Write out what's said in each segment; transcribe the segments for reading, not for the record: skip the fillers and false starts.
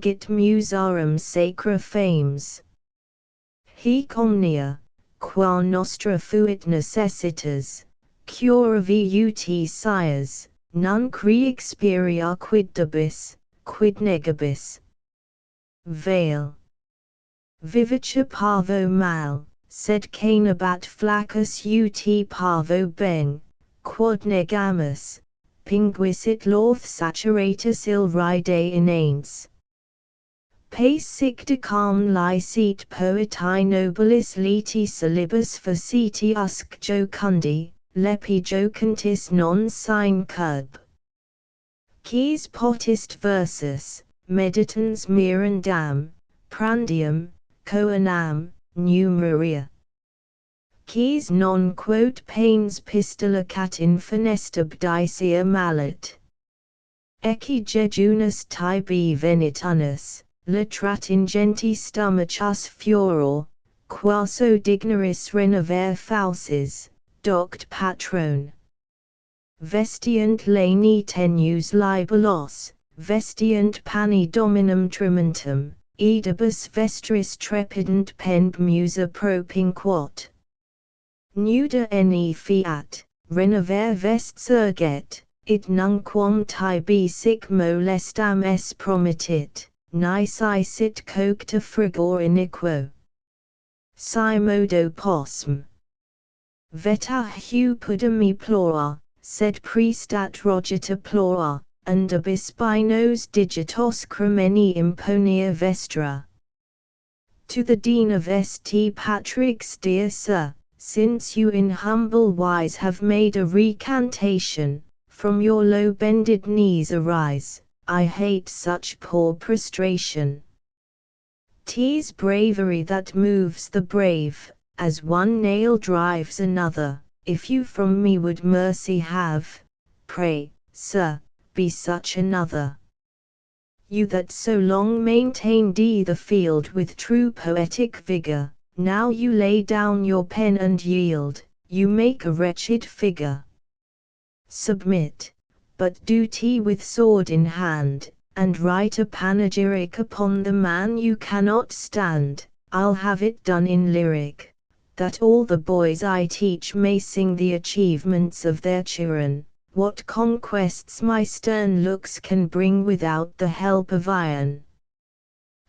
Git musarum sacra fames. Hic omnia, qua nostra fuit necessitas, cura viut sires, nunc experia quid debis, quid negabis. Vale. Vivice parvo mal, sed canabat flacus ut parvo beng, quod negamus, pinguisit lorth saturatus il ride inanes. Pace sic decam licet poetae nobilis liti salibus faceti usque jocundi, lepi jocantis non sine curb. Quis potist versus, meditans mirandam, prandium, coenam, numeria. Quis non quod panes pistola cat in fenestab dicia mallet. Ecce jejunus tibi venitunus, litrat ingenti stomachus furor, quaso dignaris renover fauces, doct patron. Vestiant lani tenus libelos, vestiant pani dominum trementum, edibus vestris trepidant pend musa propinquot. Nuda ne fiat, renover vest surget, id nunquam tibi sic molestam es promittit, nisi sit cocta frigor iniquo. Si modo posm. Veta hupudami plora, sed prestat rogita plora, undibus binos digitos cremeni imponia vestra. To the Dean of St. Patrick's, dear Sir, since you in humble wise have made a recantation, from your low bended knees arise, I hate such poor prostration. 'Tis bravery that moves the brave, as one nail drives another. If you from me would mercy have, pray, sir, be such another. You that so long maintained the field with true poetic vigor, now you lay down your pen and yield, you make a wretched figure. Submit, but do with sword in hand, and write a panegyric upon the man you cannot stand. I'll have it done in lyric, that all the boys I teach may sing the achievements of their children, what conquests my stern looks can bring without the help of iron.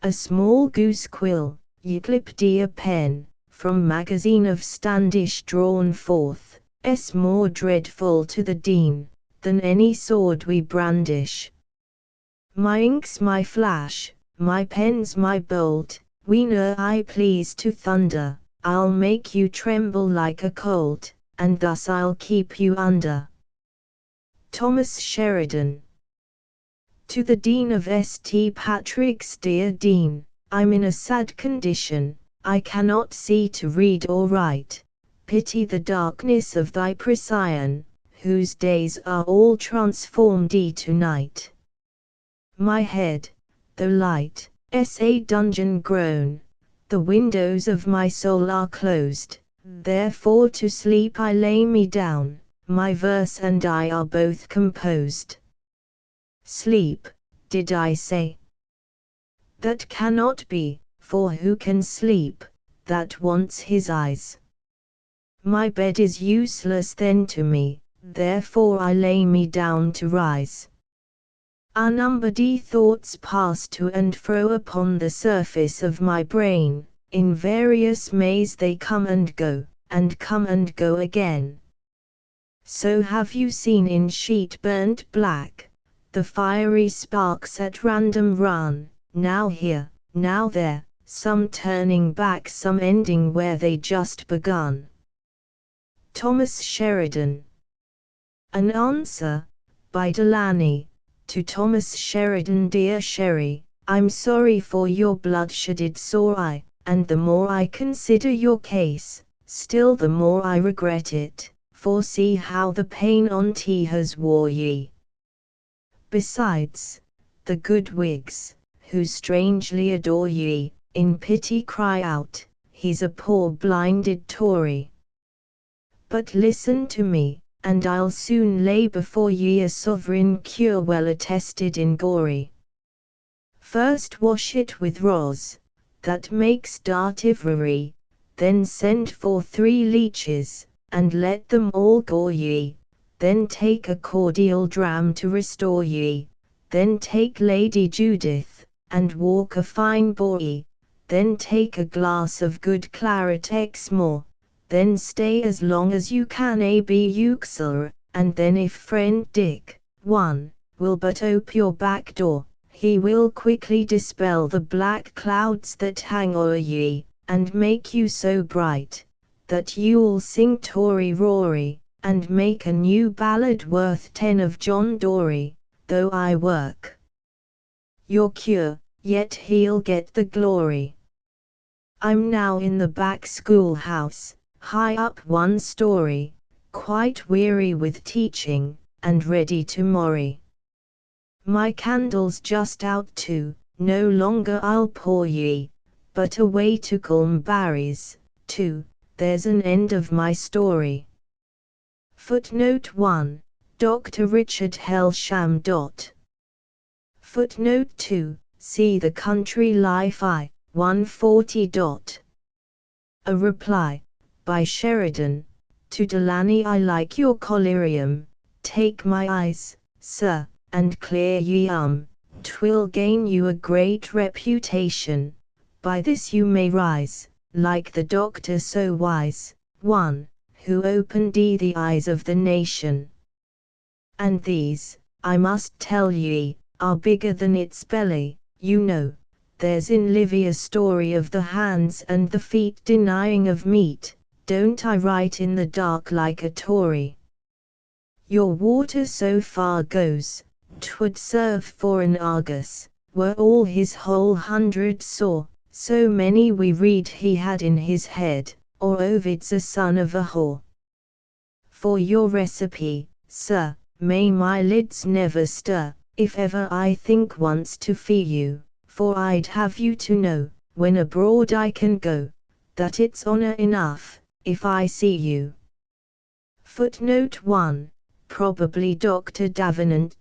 A small goose quill, Euclipdia pen, from magazine of Standish drawn forth, is more dreadful to the Dean, than any sword we brandish. My ink's my flash, my pen's my bolt, whene'er I please to thunder, I'll make you tremble like a colt, and thus I'll keep you under. Thomas Sheridan. To the Dean of St. Patrick's, dear Dean, I'm in a sad condition, I cannot see to read or write. Pity the darkness of thy Procyon, whose days are all transformed to night. My head, though light, is a dungeon grown, the windows of my soul are closed, therefore to sleep I lay me down, my verse and I are both composed. Sleep, did I say? That cannot be, for who can sleep, that wants his eyes? My bed is useless then to me, therefore I lay me down to rise. Unnumbered thoughts pass to and fro upon the surface of my brain, in various maze they come and come and go again. So have you seen in sheet burnt black, the fiery sparks at random run, now here, now there, some turning back, some ending where they just begun. Thomas Sheridan. An answer, by Delaney, to Thomas Sheridan. Dear Sherry, I'm sorry for your bloodshedded sore eye, and the more I consider your case, still the more I regret it, for see how the pain on't has wore ye. Besides, the good Whigs, who strangely adore ye, in pity cry out, he's a poor blinded Tory. But listen to me, and I'll soon lay before ye a sovereign cure well attested in Gory. First wash it with rose, that makes dartivery, then send for 3 leeches, and let them all gore ye, then take a cordial dram to restore ye, then take Lady Judith, and walk a fine bore ye, then take a glass of good claret Exmoor, then stay as long as you can be Uxor, and then if friend Dick, will but ope your back door, he will quickly dispel the black clouds that hang o'er ye, and make you so bright, that you'll sing Tory Rory, and make a new ballad worth 10 of John Dory, though I work your cure, yet he'll get the glory. I'm now in the back schoolhouse, high up 1 story, quite weary with teaching, and ready to morry. My candle's just out too, no longer I'll pour ye, but away to Culmbarry's, too, there's an end of my story. Footnote 1. Dr. Richard Helsham. Footnote 2. See the Country Life I. 140. A reply, by Sheridan, to Delany. I like your collyrium, take my eyes, sir, and clear ye 'twill gain you a great reputation, by this you may rise, like the doctor so wise, who opened the eyes of the nation. And these, I must tell ye, are bigger than its belly, you know. There's in Livy a story of the hands and the feet denying of meat, don't I write in the dark like a Tory? Your water so far goes, 'twould serve for an Argus, were all his whole 100 saw, so many we read he had in his head, or Ovid's a son of a whore. For your recipe, sir, may my lids never stir, if ever I think once to fee you, for I'd have you to know, when abroad I can go, that it's honour enough, if I see you. Footnote 1. Probably Dr. Davenant.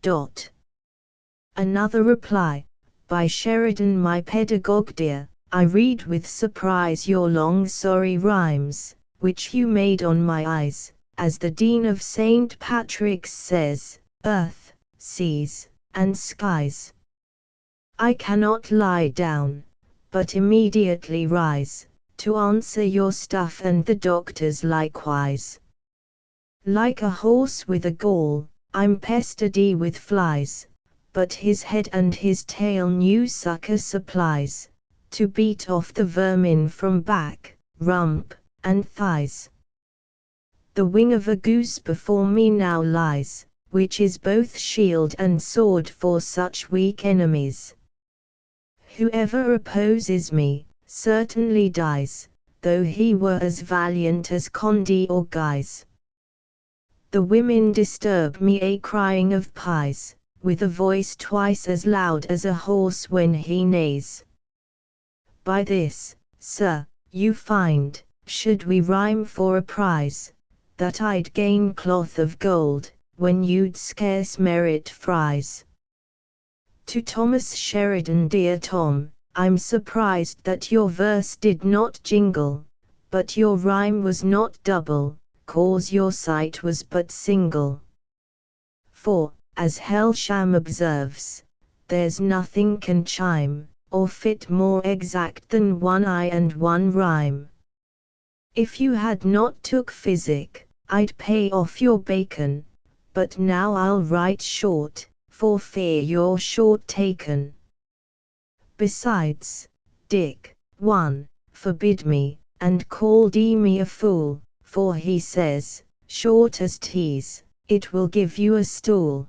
Another reply, by Sheridan. My pedagogue dear, I read with surprise your long sorry rhymes, which you made on my eyes, as the Dean of St. Patrick's says, earth, seas, and skies. I cannot lie down, but immediately rise, to answer your stuff and the doctor's likewise. Like a horse with a gall, I'm pestered with flies, but his head and his tail new succour supplies, to beat off the vermin from back, rump, and thighs. The wing of a goose before me now lies, which is both shield and sword for such weak enemies. Whoever opposes me, certainly dies, though he were as valiant as Condé or Guise. The women disturb me crying of pies, with a voice twice as loud as a horse when he neighs. By this, sir, you find, should we rhyme for a prize, that I'd gain cloth of gold, when you'd scarce merit fries. To Thomas Sheridan. Dear Tom, I'm surprised that your verse did not jingle, but your rhyme was not double, cause your sight was but single. For, as Helsham observes, there's nothing can chime, or fit more exact than 1 eye and 1 rhyme. If you had not took physic, I'd pay off your bacon, but now I'll write short, for fear you're short taken. Besides, Dick, forbid me, and called me a fool, for he says, short as tease, it will give you a stool.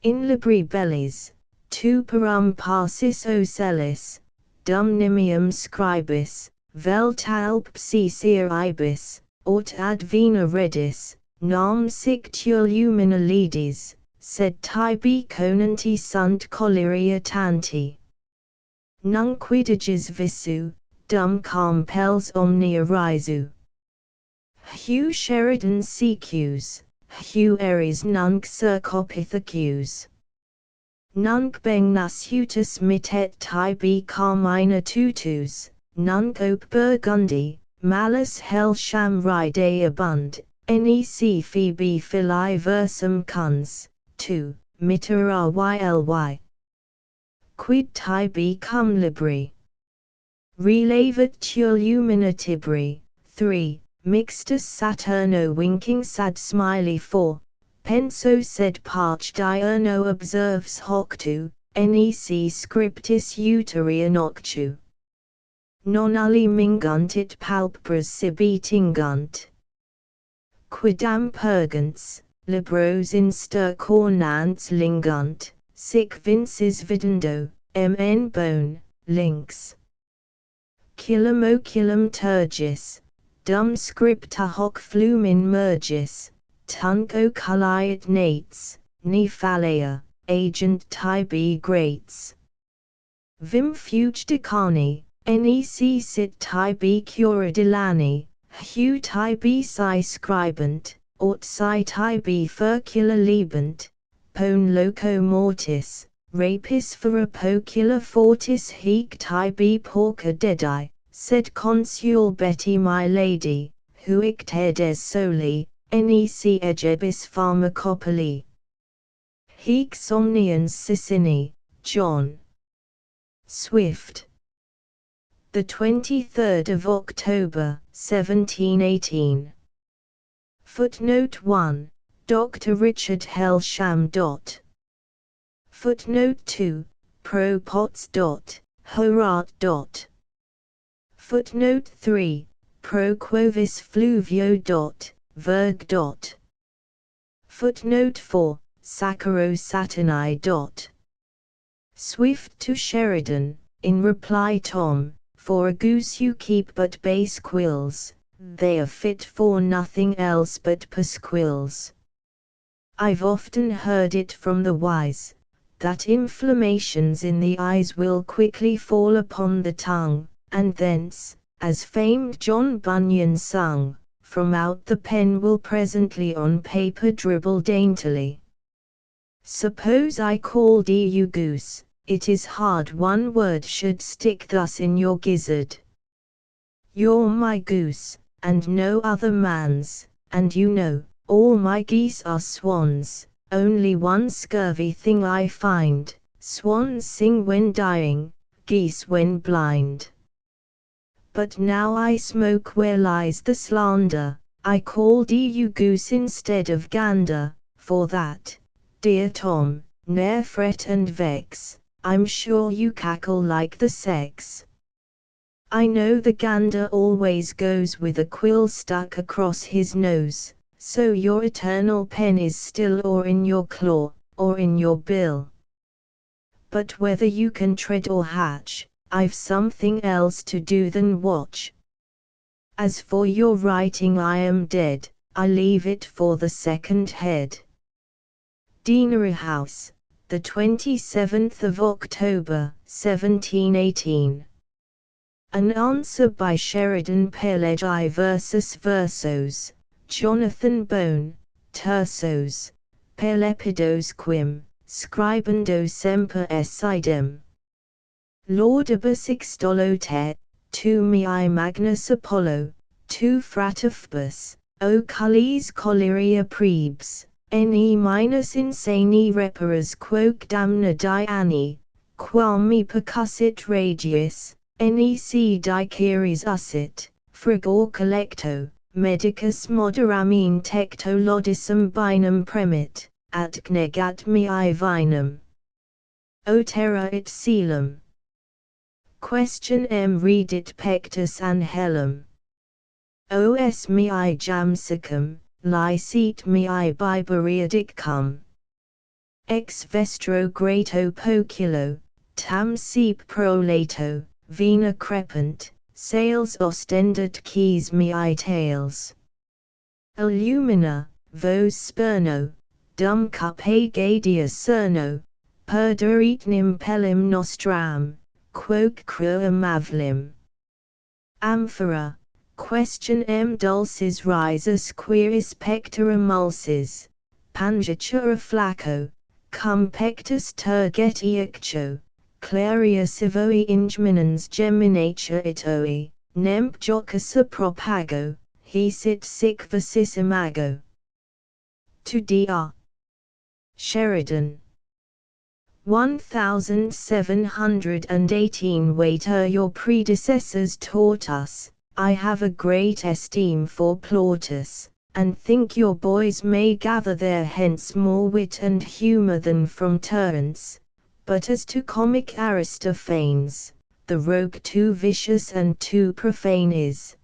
In libri bellis, tu perum passis ocellis, dum nimium scribis, vel talp psisir ibis, aut ad vena redis, nam sic tuel lumina lidis, sed tibi conanti sunt colliria tanti. Nunquidiges visu, dum compels omnia risu. Hugh Sheridan CQs, Hugh Aries nunc circopithecus. nunc begnas hutus mitet tibi carmina tutus, nunc ope burgundi, malus helsham ride abund, nec phoebe fili versum cuns, 2, mitera yly. Quid tibi cum libri? Relavat lumina tibri, 3, mixtus Saturno winking sad smiley 4, penso sed parch diurno observes hoctu, nec scriptis uteria noctu. Non ali mingunt it palpebras sibi tingunt. Quidam purgants, libros in stercornants lingunt, sic vinces videndo, mn bone, links. Oculum oculum turgis, dum scripta hoc flumin mergis, tunc oculiet nates, ni phalea, agent tibi greats. Vim fuge decani, nec sit tibi cura dilani, hu tibi si scribant, aut si tibi furcula libant, pone loco mortis, rapis for apocula fortis hic tibi porca dedi, sed consul Betty my lady, huic tedes soli, nec egebis pharmacopoli. Hic somnians Sicini, John. Swift. The 23rd of October, 1718. Footnote 1. Dr. Richard Helsham. Footnote 2. Pro Potts. Horat. Footnote 3. Pro Quovis Fluvio. Verg. Footnote 4. Saccharo Saturni. Swift to Sheridan, in reply Tom, for a goose you keep but base quills, they are fit for nothing else but pasquills. I've often heard it from the wise, that inflammations in the eyes will quickly fall upon the tongue, and thence, as famed John Bunyan sung, from out the pen will presently on paper dribble daintily. Suppose I called you goose, it is hard one word should stick thus in your gizzard. You're my goose, and no other man's, and you know, all my geese are swans, only one scurvy thing I find, swans sing when dying, geese when blind. But now I smoke where lies the slander, I called you goose instead of gander, for that, dear Tom, ne'er fret and vex, I'm sure you cackle like the sex. I know the gander always goes with a quill stuck across his nose, so your eternal pen is still or in your claw, or in your bill. But whether you can tread or hatch, I've something else to do than watch. As for your writing I am dead, I leave it for the second head. Deanery House, the 27th of October, 1718. An answer by Sheridan Pelegi versus Versos, Jonathan Bone, Tersos, Pelepidos quim, scribendo semper essidem. Laudibus extollo te, tu mihi magnus Apollo, tu fratibus, o cullis colliria prebes, ne minus insani reparas quoque damna diani, quam me percussit regius, nec diceres ussit, frigor collecto, medicus moderamine tecto lodissum binum premit, at negat mihi vinum. O terra it coelum. Question redit pectus anhelum. Os mihi jamsicum, licet mihi biberiadicum. Ex vestro grato poculo, tam sep prolato, vena crepant, sales ostended keys mihi tails. Illumina, vos sperno, dum cupe gadia cerno, perdurit nimpellim nostram, quoque crua mavlim. Amphora, question dulcis risus quiris pectora mulsis, pangitura flacco, cum pectus tergetiaccho, claria sivoi ingminens geminature itoi, nemp jocasa propago, he sit sic vicisimago. To Dr. Sheridan. 1718. Waiter, your predecessors taught us, I have a great esteem for Plautus, and think your boys may gather there hence more wit and humour than from Terence. But as to comic Aristophanes, the rogue too vicious and too profane is.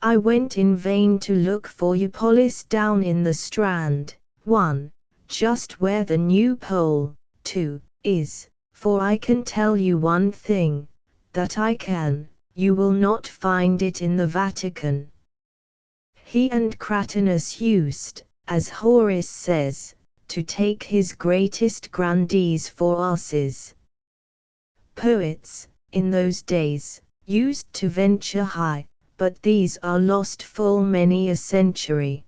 I went in vain to look for Eupolis down in the Strand, 1, just where the new pole, 2, is, for I can tell you one thing, that I can, you will not find it in the Vatican. He and Cratinus used, as Horace says, to take his greatest grandees for asses. Poets, in those days, used to venture high, but these are lost full many a century.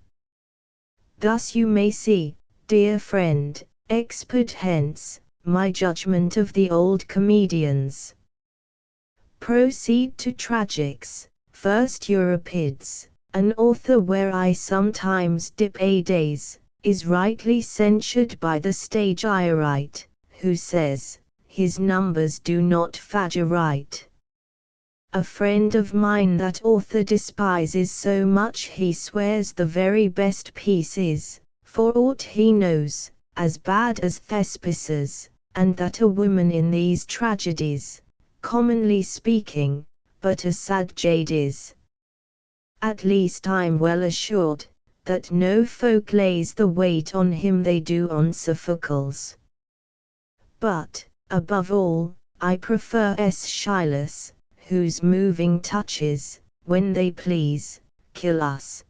Thus you may see, dear friend, expert hence, my judgment of the old comedians. Proceed to tragics, first Euripides, an author where I sometimes dip a days, is rightly censured by the stage Iorite, who says, his numbers do not figure right. A friend of mine that author despises so much he swears the very best piece is, for aught he knows, as bad as Thespis's, and that a woman in these tragedies, commonly speaking, but a sad jade is. At least I'm well assured, that no folk lays the weight on him they do on Sophocles. But, above all, I prefer Aeschylus, whose moving touches, when they please, kill us.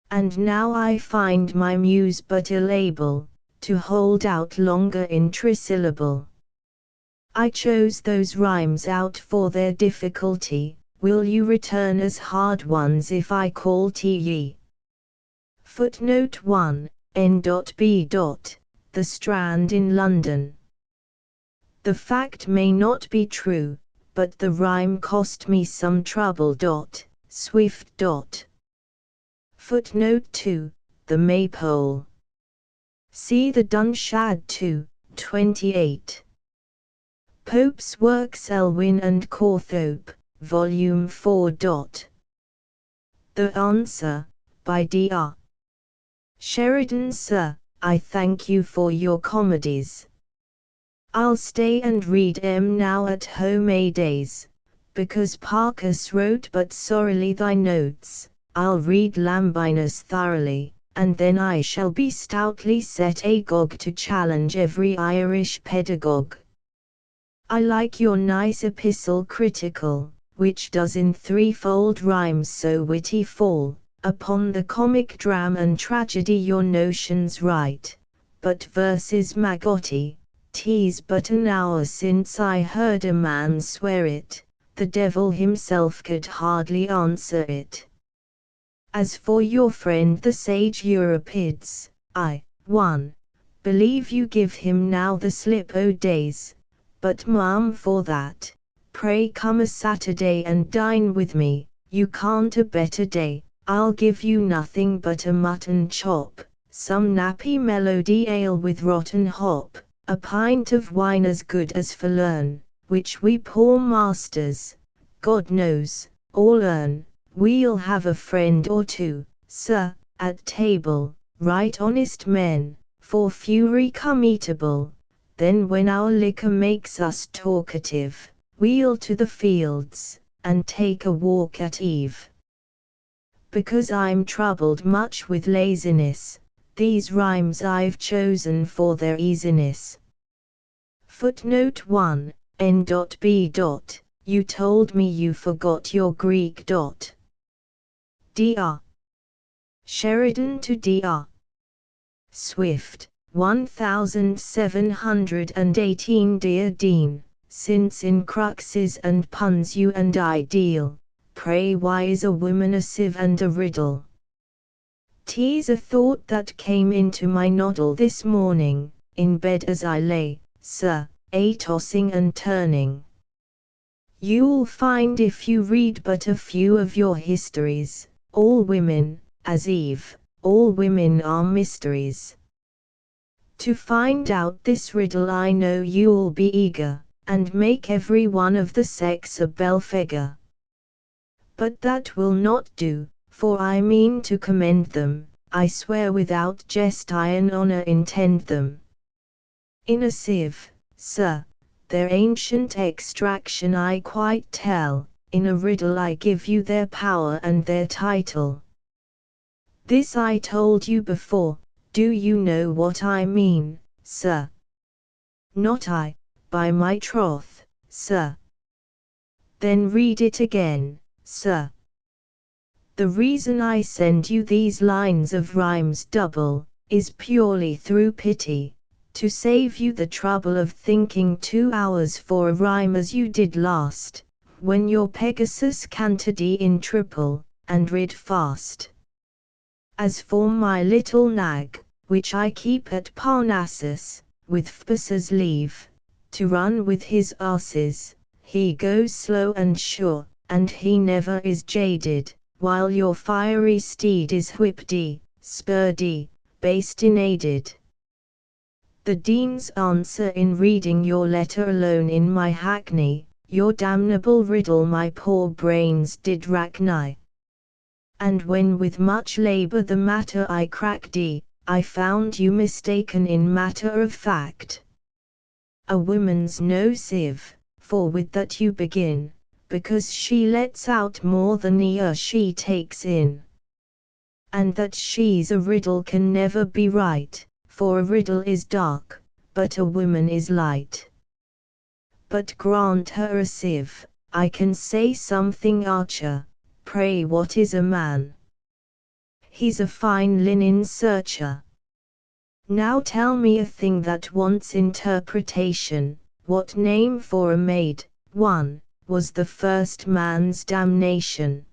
And now I find my muse but ill able, to hold out longer in trisyllable. I chose those rhymes out for their difficulty, will you return as hard ones if I call ye? Footnote 1, N.B. The Strand in London. The fact may not be true, but the rhyme cost me some trouble. Swift. Footnote 2, The Maypole. See the Dunshad 2, 28. Pope's Works Elwyn and Cawthorpe, Volume 4. The Answer, by Dr. Sheridan. Sir, I thank you for your comedies. I'll stay and read 'em now at home a days, because Parcus wrote but sorrily thy notes. I'll read Lambinus thoroughly, and then I shall be stoutly set agog to challenge every Irish pedagogue. I like your nice epistle critical, which does in threefold rhymes so witty fall, upon the comic dram and tragedy your notion's right, but verses maggoty, 'tis but an hour since I heard a man swear it, the devil himself could hardly answer it. As for your friend the sage Euripides, I, 1, believe you give him now the slip o' days, but ma'am for that, pray come a Saturday and dine with me, you can't a better day, I'll give you nothing but a mutton chop, some nappy melody ale with rotten hop, a pint of wine as good as Falern, which we poor masters, God knows, all earn. We'll have a friend or two, sir, at table, right honest men, for fury come eatable. Then when our liquor makes us talkative, we'll to the fields, and take a walk at eve. Because I'm troubled much with laziness, these rhymes I've chosen for their easiness. Footnote 1, N.B. You told me you forgot your Greek. Dr. Sheridan to Dr. Swift. 1718. Dear Dean, since in cruxes and puns you and I deal, pray why is a woman a sieve and a riddle? 'Tis a thought that came into my noddle this morning, in bed as I lay, sir, a tossing and turning. You'll find if you read but a few of your histories, all women, as Eve, all women are mysteries. To find out this riddle I know you'll be eager, and make every one of the sex a bell-figure. But that will not do, for I mean to commend them, I swear without jest I in honor intend them. In a sieve, sir, their ancient extraction I quite tell, in a riddle I give you their power and their title. This I told you before, do you know what I mean, sir? Not I, by my troth, sir. Then read it again, sir. The reason I send you these lines of rhymes double, is purely through pity, to save you the trouble of thinking 2 hours for a rhyme as you did last, when your Pegasus cantered in triple, and rid fast. As for my little nag, which I keep at Parnassus, with Phoebus's leave, to run with his asses, he goes slow and sure, and he never is jaded, while your fiery steed is whipped, spurred, bastinaded. The Dean's answer in reading your letter alone in my hackney, your damnable riddle my poor brains did rack nigh. And when with much labour the matter I cracked, I found you mistaken in matter of fact. A woman's no sieve, for with that you begin, because she lets out more than she takes in. And that she's a riddle can never be right, for a riddle is dark, but a woman is light. But grant her a sieve, I can say something archer. Pray what is a man? He's a fine linen searcher. Now tell me a thing that wants interpretation, what name for a maid, one, was the first man's damnation?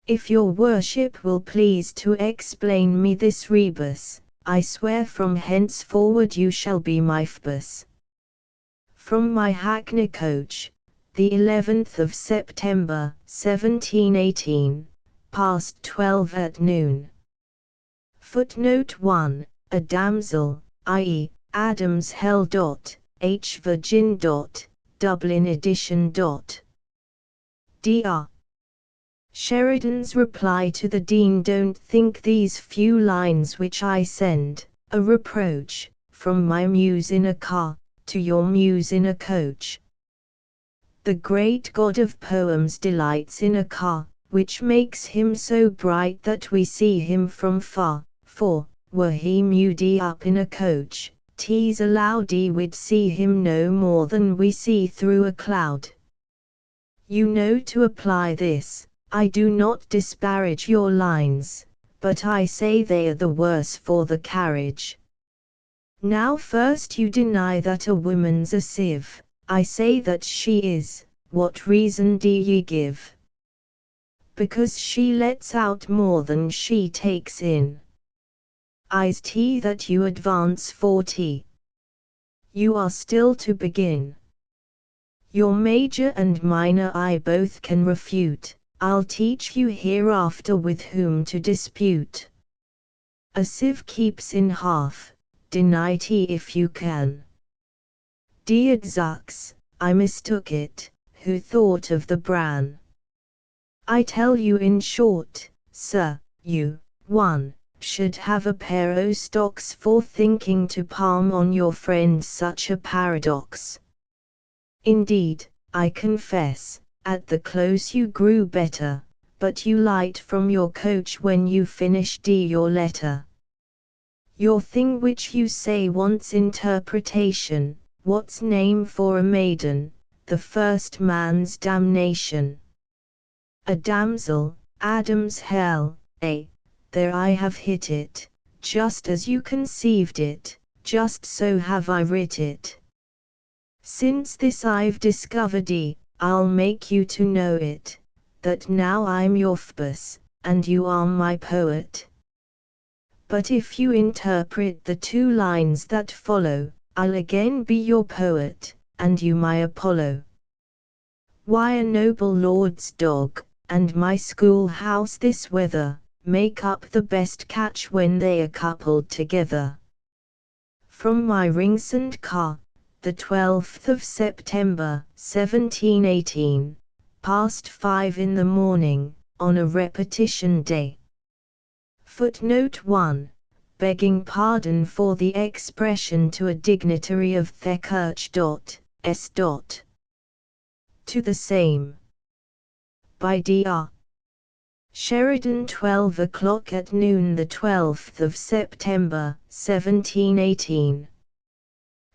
If your worship will please to explain me this rebus, I swear from henceforward you shall be my Phoebus. From my hackney coach, the 11th of September, 1718, past 12 at noon. Footnote 1, a damsel, i.e., Adam's Hell. H. Virgin. Dublin edition. Dr. Sheridan's reply to the Dean: don't think these few lines which I send, a reproach, from my muse in a car, to your muse in a coach. The great god of poems delights in a car, which makes him so bright that we see him from far, for, were he mewed up in a coach, 'tis allowed we'd see him no more than we see through a cloud. You know to apply this, I do not disparage your lines, but I say they are the worse for the carriage. Now first you deny that a woman's a sieve, I say that she is. What reason do ye give? Because she lets out more than she takes in. Is that you advance 40? You are still to begin. Your major and minor I both can refute, I'll teach you hereafter with whom to dispute. A sieve keeps in half, deny if you can. Dear Zux, I mistook it, who thought of the bran? I tell you in short, sir, you, 1, should have a pair o' stocks for thinking to palm on your friend such a paradox. Indeed, I confess, at the close you grew better, but you light from your coach when you finished your letter. Your thing which you say wants interpretation, what's name for a maiden, the first man's damnation? A damsel, Adam's Hell, there I have hit it, just as you conceived it, just so have I writ it. Since this I've discovered I'll make you to know it, that now I'm your Phoebus, and you are my poet. But if you interpret the 2 lines that follow, I'll again be your poet, and you my Apollo. Why a noble lord's dog, and my schoolhouse this weather, make up the best catch when they are coupled together. From my Ringsend car, the 12th of September, 1718, past 5 in the morning, on a repetition day. Footnote 1. Begging pardon for the expression to a dignitary of Thekirch.S. To the same. By Dr. Sheridan 12 o'clock at noon the 12th of September, 1718.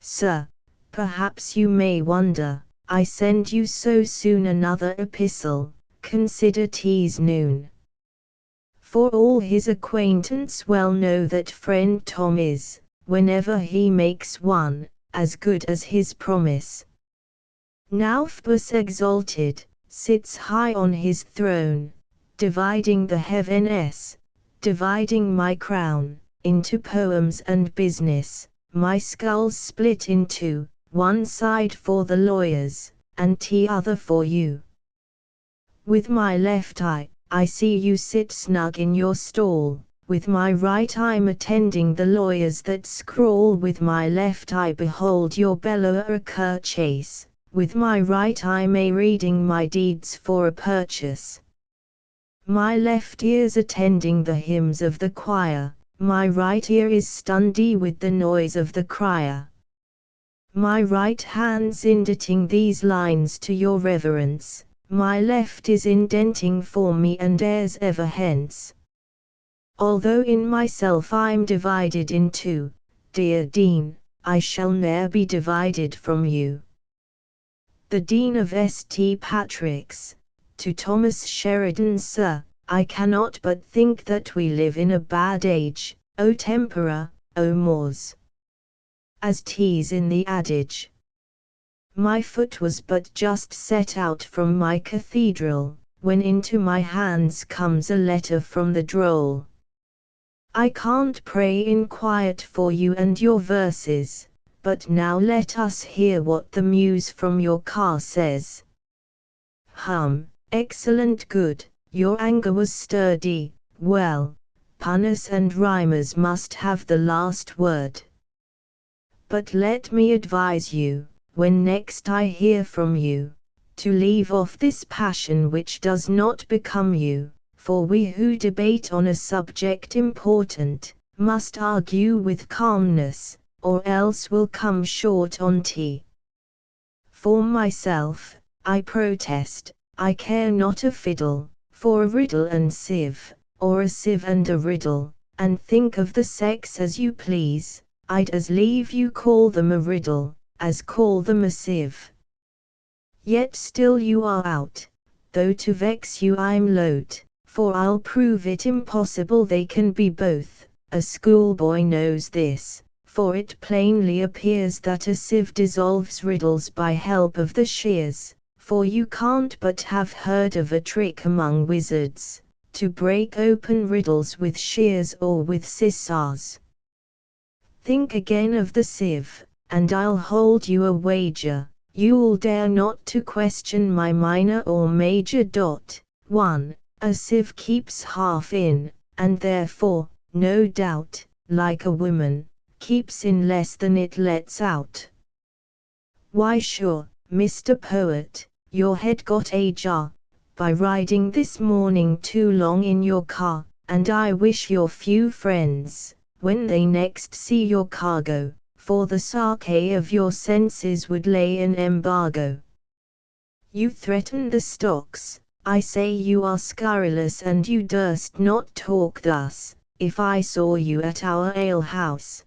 Sir, perhaps you may wonder, I send you so soon another epistle, consider 'tis noon. For all his acquaintance well know that friend Tom is, whenever he makes one, as good as his promise. Now Phoebus exalted, sits high on his throne, dividing the heavens, dividing my crown, into poems and business, my skull's split in 2, one side for the lawyers, and t'other for you. With my left eye, I see you sit snug in your stall, with my right I'm attending the lawyers that scrawl, with my left eye behold your bellower chase, with my right eye may reading my deeds for a purchase. My left ear's attending the hymns of the choir, my right ear is stundy with the noise of the crier. My right hand's indenting these lines to your reverence, my left is indenting for me and heirs ever hence. Although in myself I'm divided in 2, dear Dean, I shall ne'er be divided from you. The Dean of St. Patrick's, to Thomas Sheridan. Sir, I cannot but think that we live in a bad age, O tempora, O mores. As 'tis in the adage. My foot was but just set out from my cathedral, when into my hands comes a letter from the droll. I can't pray in quiet for you and your verses, but now let us hear what the muse from your car says. Excellent good, your anger was sturdy, well, punners and rhymers must have the last word. But let me advise you, when next I hear from you, to leave off this passion which does not become you, for we who debate on a subject important, must argue with calmness, or else will come short on tea. For myself, I protest, I care not a fiddle, for a riddle and sieve, or a sieve and a riddle, and think of the sex as you please, I'd as leave you call them a riddle, as call them a sieve. Yet still you are out, though to vex you I'm loath, for I'll prove it impossible they can be both. A schoolboy knows this, for it plainly appears that a sieve dissolves riddles by help of the shears, for you can't but have heard of a trick among wizards, to break open riddles with shears or with scissors. Think again of the sieve, and I'll hold you a wager, you'll dare not to question my minor or major. 1. A sieve keeps half in, and therefore, no doubt, like a woman, keeps in less than it lets out. Why sure, Mr. Poet, your head got ajar, by riding this morning too long in your car, and I wish your few friends, when they next see your cargo, for the sake of your senses would lay an embargo. You threaten the stocks, I say you are scurrilous and you durst not talk thus, if I saw you at our alehouse.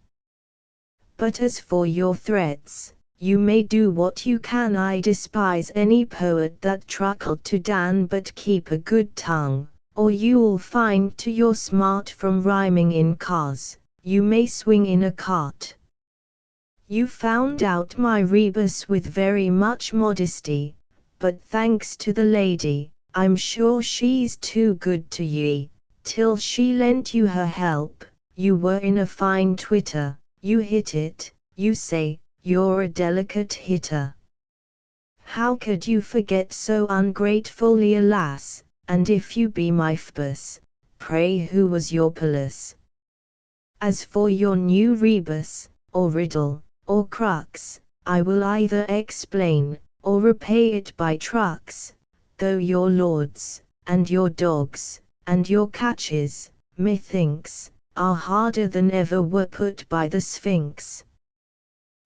But as for your threats, you may do what you can. I despise any poet that truckled to Dan, but keep a good tongue, or you'll find to your smart from rhyming in cars, you may swing in a cart. You found out my rebus with very much modesty, but thanks to the lady, I'm sure she's too good to ye, till she lent you her help, you were in a fine twitter, you hit it, you say, you're a delicate hitter. How could you forget so ungratefully, alas, and if you be my Phoebus, pray who was your Pallas? As for your new rebus, or riddle, or crux, I will either explain, or repay it by trucks, though your lords, and your dogs, and your catches, methinks, are harder than ever were put by the Sphinx.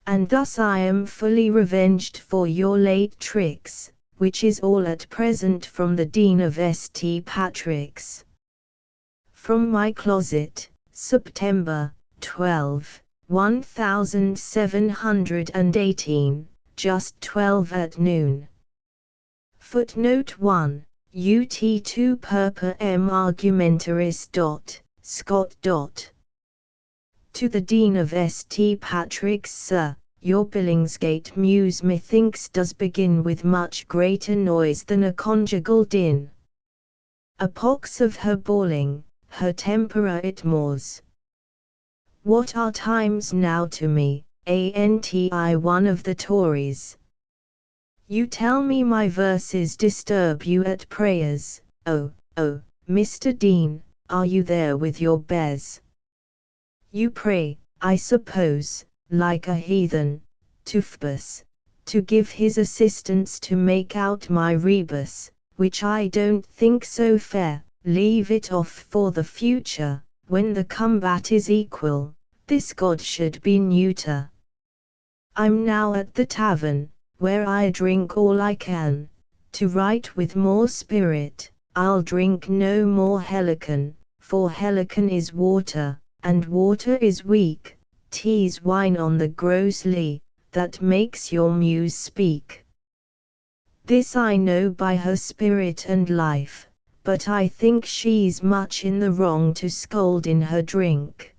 And thus I am fully revenged for your late tricks, which is all at present from the Dean of St. Patrick's. From my closet, September 12, 1718, just 12 at noon. Footnote 1. Ut2 purper m argumentaris. Scott. To the Dean of St. Patrick's, Sir, your Billingsgate muse methinks does begin with much greater noise than a conjugal din. A pox of her bawling, her tempera it mores. What are times now to me, anti one of the Tories? You tell me my verses disturb you at prayers. Oh, Mr. Dean, are you there with your bez? You pray, I suppose, like a heathen, to Phoebus, to give his assistance to make out my rebus, which I don't think so fair. Leave it off for the future, when the combat is equal, this god should be neuter. I'm now at the tavern, where I drink all I can, to write with more spirit. I'll drink no more helicon, for helicon is water, and water is weak. 'Tis wine on the grossly, that makes your muse speak. This I know by her spirit and life, but I think she's much in the wrong to scold in her drink.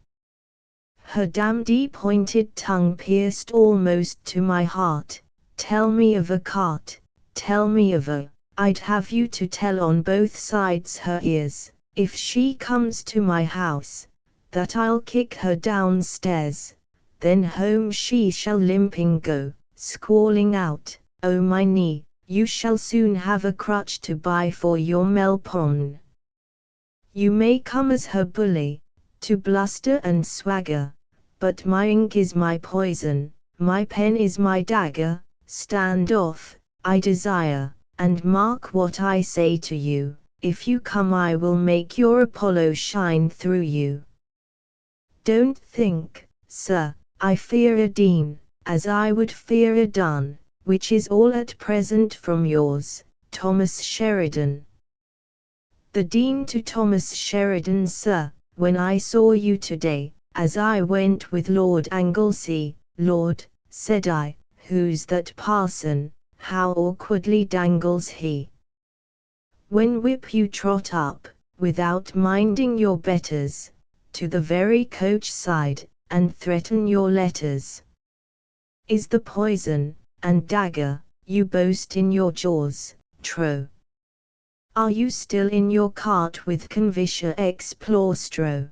Her damned pointed tongue pierced almost to my heart. Tell me of a cart, tell me of a, I'd have you to tell on both sides her ears, if she comes to my house, that I'll kick her downstairs, then home she shall limping go, squalling out, oh my knee, you shall soon have a crutch to buy for your Melpomene. You may come as her bully, to bluster and swagger, but my ink is my poison, my pen is my dagger. Stand off, I desire, and mark what I say to you, if you come I will make your Apollo shine through you. Don't think, sir, I fear a dean, as I would fear a dun, which is all at present from yours, Thomas Sheridan. The Dean to Thomas Sheridan, Sir, when I saw you today, as I went with Lord Anglesey, Lord, said I, who's that parson, how awkwardly dangles he? When whip you trot up, without minding your betters, to the very coach side, and threaten your letters. Is the poison, and dagger, you boast in your jaws, tro? Are you still in your cart with convitia ex plaustro?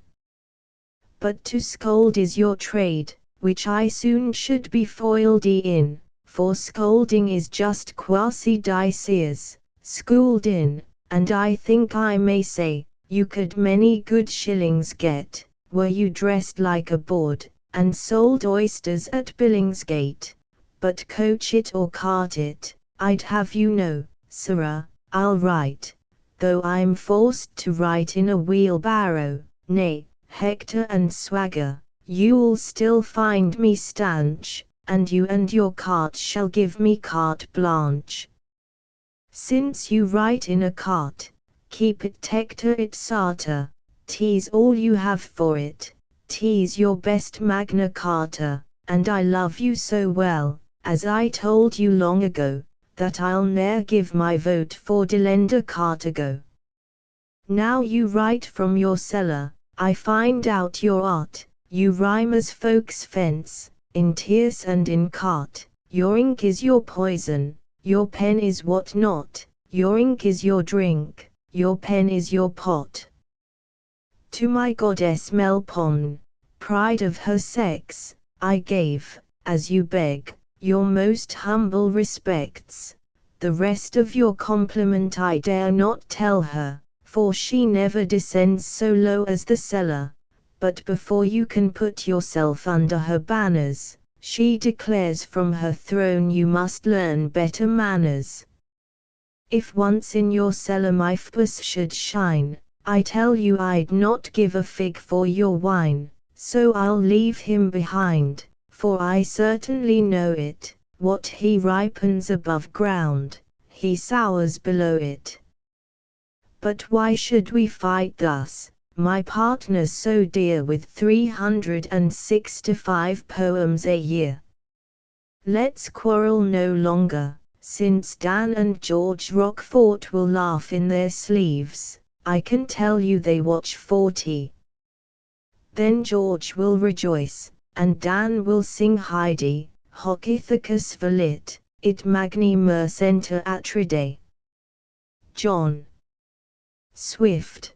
But to scold is your trade, which I soon should be foiled in, for scolding is just quasi-diceas, schooled in, and I think I may say, you could many good shillings get, were you dressed like a bawd, and sold oysters at Billingsgate. But coach it or cart it, I'd have you know, sirrah, I'll write, though I'm forced to write in a wheelbarrow, nay, hector and swagger. You'll still find me stanch, and you and your cart shall give me carte blanche. Since you write in a cart, keep it tector it sata, 'tis all you have for it, 'tis your best Magna Carta, and I love you so well, as I told you long ago, that I'll ne'er give my vote for Delenda Cartago. Now you write from your cellar, I find out your art. You rhyme as folks fence, in tierce and in cart, your ink is your poison, your pen is what not, your ink is your drink, your pen is your pot. To my goddess Melpomene, pride of her sex, I gave, as you beg, your most humble respects. The rest of your compliment I dare not tell her, for she never descends so low as the cellar. But before you can put yourself under her banners, she declares from her throne you must learn better manners. If once in your cellar my Phoebus should shine, I tell you I'd not give a fig for your wine, so I'll leave him behind, for I certainly know it, what he ripens above ground, he sours below it. But why should we fight thus, my partner so dear with 365 poems a year? Let's quarrel no longer, since Dan and George Rochfort will laugh in their sleeves. I can tell you they watch 40. Then George will rejoice, and Dan will sing Heidi, hoc ithacus velit, it magni mercenter atridae. John Swift.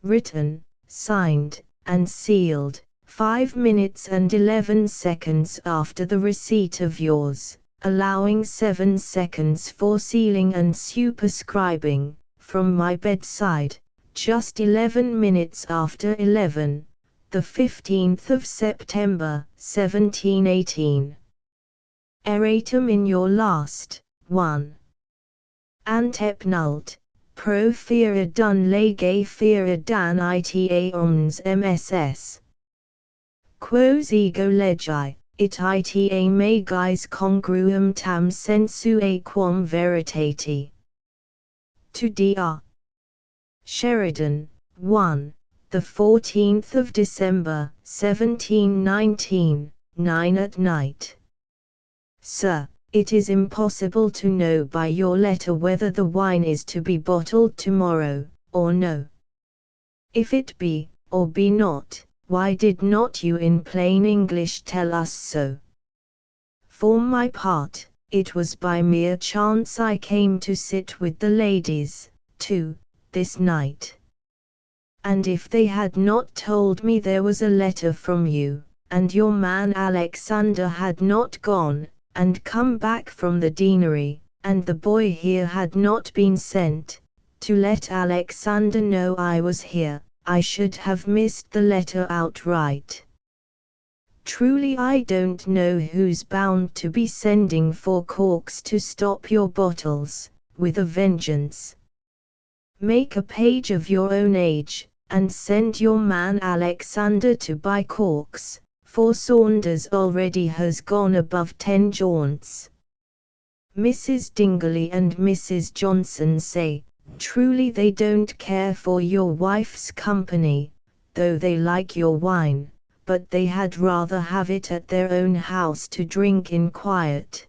Written, signed, and sealed, 5 minutes and 11 seconds after the receipt of yours, allowing 7 seconds for sealing and superscribing, from my bedside, just 11 minutes after 11, the 15th of September, 1718. Erratum in your last, 1. Antep nult, pro fera dun lege fera dan ita omnes MSS. Quos ego legi, it ita magis congruum tam sensue quam veritati. To Dr. Sheridan, 1, the 14th of December, 1719, 9 at night. Sir, it is impossible to know by your letter whether the wine is to be bottled tomorrow, or no. If it be, or be not, why did not you in plain English tell us so? For my part, it was by mere chance I came to sit with the ladies, too, this night. And if they had not told me there was a letter from you, and your man Alexander had not gone, and come back from the deanery, and the boy here had not been sent, to let Alexander know I was here, I should have missed the letter outright. Truly I don't know who's bound to be sending for corks to stop your bottles, with a vengeance. Make a page of your own age, and send your man Alexander to buy corks, for Saunders already has gone above 10 jaunts. Mrs. Dingley and Mrs. Johnson say, truly they don't care for your wife's company, though they like your wine, but they had rather have it at their own house to drink in quiet.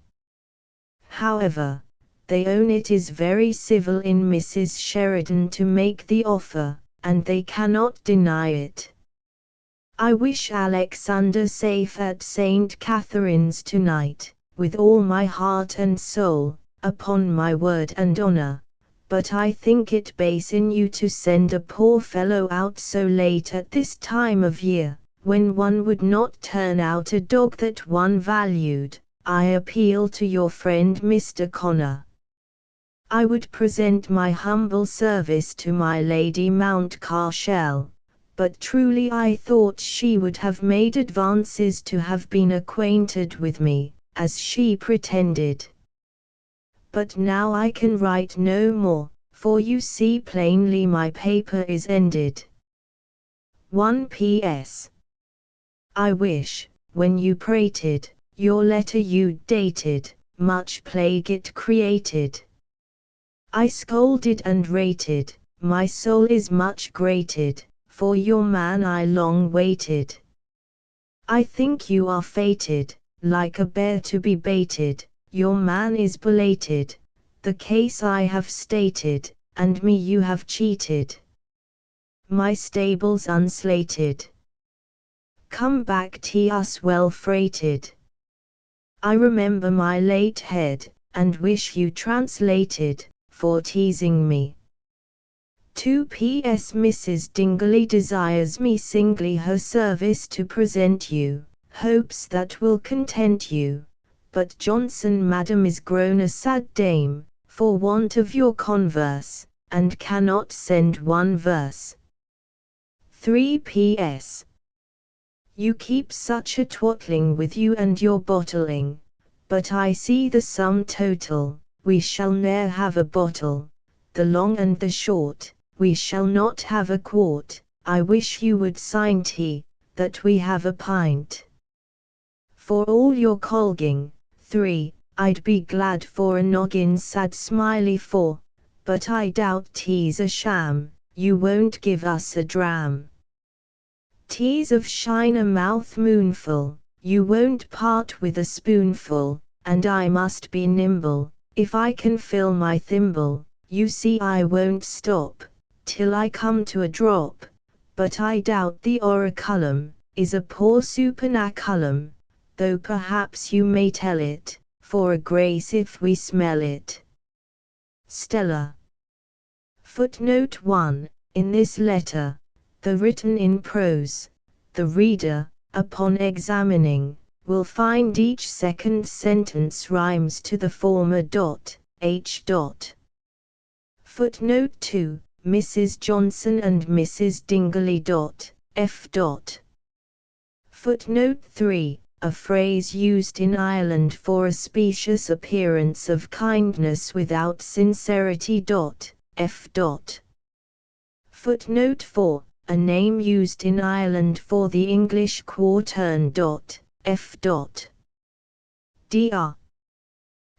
However, they own it is very civil in Mrs. Sheridan to make the offer, and they cannot deny it. I wish Alexander safe at St. Catherine's tonight, with all my heart and soul, upon my word and honor, but I think it base in you to send a poor fellow out so late at this time of year, when one would not turn out a dog that one valued. I appeal to your friend Mr. Connor. I would present my humble service to my Lady Mountcashel, but truly I thought she would have made advances to have been acquainted with me, as she pretended. But now I can write no more, for you see plainly my paper is ended. 1 P.S. I wish, when you prated, your letter you dated, much plague it created. I scolded and rated, my soul is much grated, for your man I long waited. I think you are fated, like a bear to be baited, your man is belated, the case I have stated, and me you have cheated. My stable's unslated. Come back to us well freighted. I remember my late head, and wish you translated, for teasing me. 2ps Mrs. Dingley desires me singly her service to present you, hopes that will content you. But Johnson madam is grown a sad dame, for want of your converse, and cannot send one verse. 3ps You keep such a twattling with you and your bottling, but I see the sum total, we shall ne'er have a bottle, the long and the short, we shall not have a quart, I wish you would sign tea, that we have a pint. For all your colging, 3, I'd be glad for a noggin sad smiley 4, but I doubt tea's a sham, you won't give us a dram. Teas of shine a mouth moonful, you won't part with a spoonful, and I must be nimble, if I can fill my thimble, you see I won't stop, till I come to a drop, but I doubt the oraculum, is a poor supernaculum, though perhaps you may tell it, for a grace if we smell it. Stella. Footnote 1, in this letter, though written in prose, the reader, upon examining, will find each second sentence rhymes to the former h. Footnote 2, Mrs. Johnson and Mrs. Dingley f. Footnote 3, a phrase used in Ireland for a specious appearance of kindness without sincerity f. Footnote 4, a name used in Ireland for the English quartern f. Dr.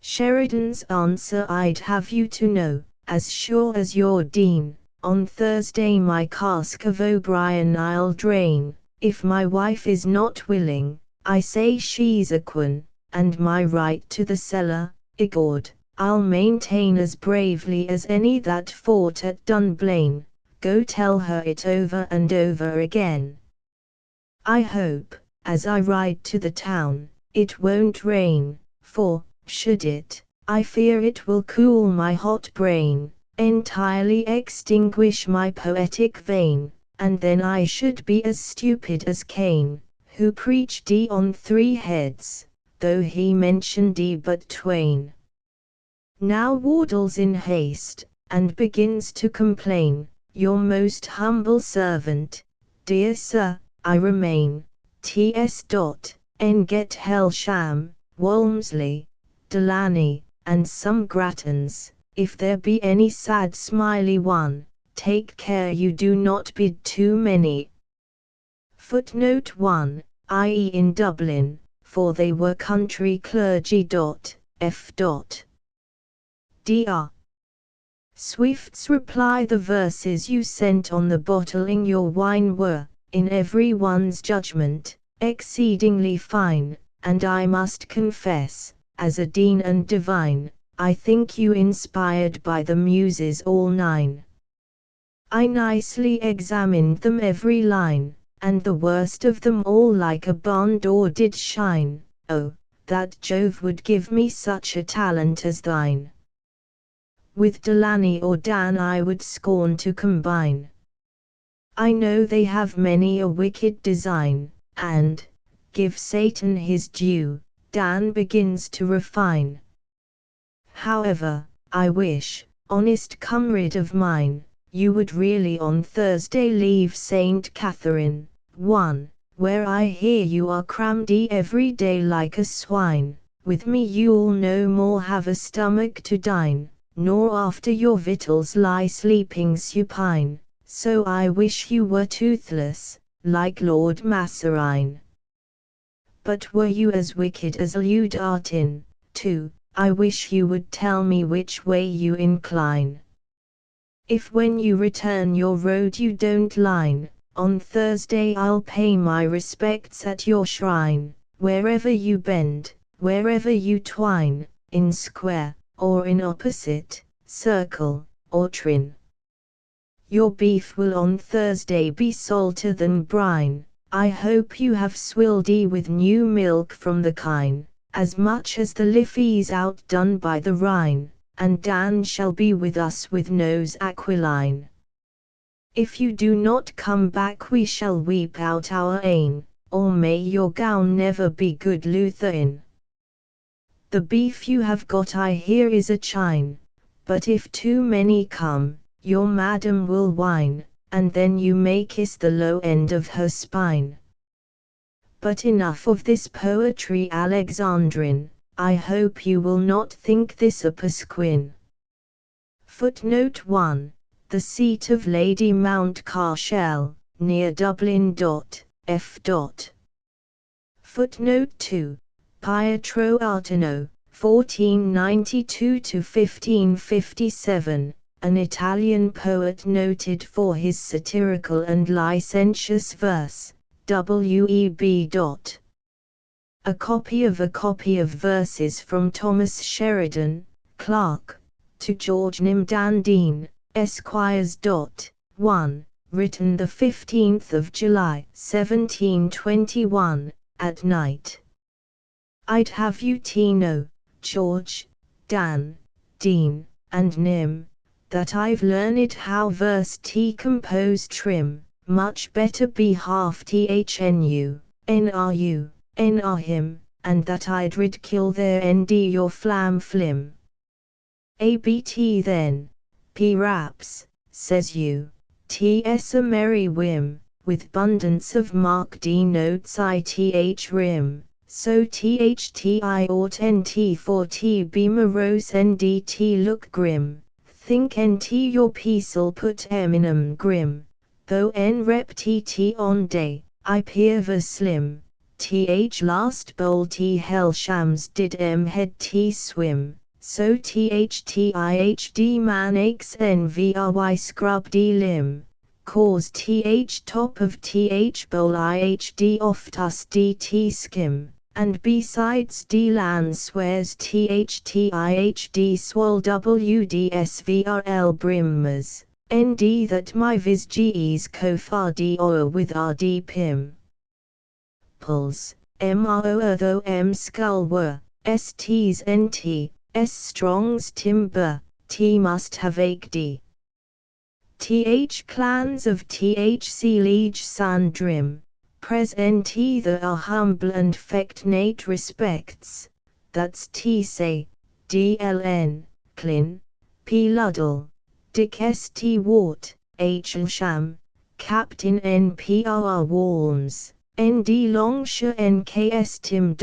Sheridan's answer I'd have you to know, as sure as you're Dean, on Thursday my cask of O'Brien I'll drain, if my wife is not willing, I say she's a queen, and my right to the cellar, ignored, I'll maintain as bravely as any that fought at Dunblane, go tell her it over and over again. I hope, as I ride to the town, it won't rain, for, should it, I fear it will cool my hot brain, entirely extinguish my poetic vein, and then I should be as stupid as Cain, who preached D on 3 heads, though he mentioned D but twain. Now waddles in haste, and begins to complain, your most humble servant, dear sir, I remain, T.S. N. Get Helsham, Walmsley, Delaney, and some Grattans, if there be any sad smiley one, take care you do not bid too many. Footnote 1, i.e. in Dublin, for they were country clergy. F. Dr. Swift's reply the verses you sent on the bottling your wine were, in every one's judgment, exceedingly fine, and I must confess, as a dean and divine, I think you inspired by the muses all 9. I nicely examined them every line, and the worst of them all like a barn door did shine, oh, that Jove would give me such a talent as thine. With Delaney or Dan I would scorn to combine. I know they have many a wicked design, and, give Satan his due, Dan begins to refine. However, I wish, honest comrade of mine, you would really on Thursday leave St. Catherine, 1, where I hear you are crammed every day like a swine, with me you'll no more have a stomach to dine, nor after your victuals lie sleeping supine, so I wish you were toothless, like Lord Masserine. But were you as wicked as lewd art in, 2, I wish you would tell me which way you incline. If when you return your road you don't line, on Thursday I'll pay my respects at your shrine, wherever you bend, wherever you twine, in square, or in opposite, circle, or trin. Your beef will on Thursday be salter than brine, I hope you have swilled with new milk from the kine, as much as the Liffey's outdone by the Rhine, and Dan shall be with us with nose aquiline. If you do not come back we shall weep out our ain, or may your gown never be good Lutheran. The beef you have got I hear is a chine, but if too many come, your madam will whine, and then you may kiss the low end of her spine. But enough of this poetry Alexandrine, I hope you will not think this a pasquin. Footnote 1. The seat of Lady Mountcashel, near Dublin. F. Footnote 2. Pietro Artino, 1492–1557, an Italian poet noted for his satirical and licentious verse, W.E.B. A copy of verses from Thomas Sheridan, Clerk, to George Nimdandine, Esquires. 1, written the 15th of July, 1721, at night. I'd have you to know, George, Dan, Dean, and Nim, that I've learned how verse T compose trim, much better be half thnu, nru, nr him, and that I'd ridicule their nd your flam flim. Abt then, p raps, says you, ts a merry whim, with bundance of mark denotes ith rim, so thti ought nt for t be morose ndt look grim, think nt your piece'll put eminem grim, though n rep tt on day, I peer slim, th last bowl t hell shams did head t swim, so thihd man aches nvry scrub d limb, cause th top of th bowl ihd oft us dt skim, and besides d lan swears thihd swol wdsvrl brimmers, nd that my vis ges co d o'er with rd pim. Pulls, mro though skull were, st's nt, s strong's timber, t must have d. Th clans of thc liege sandrim, present the are humble and fectnate respects, that's t say, dln, clin, p luddle, dick st wart, h sham, captain npr walms, nd longshire nks tim.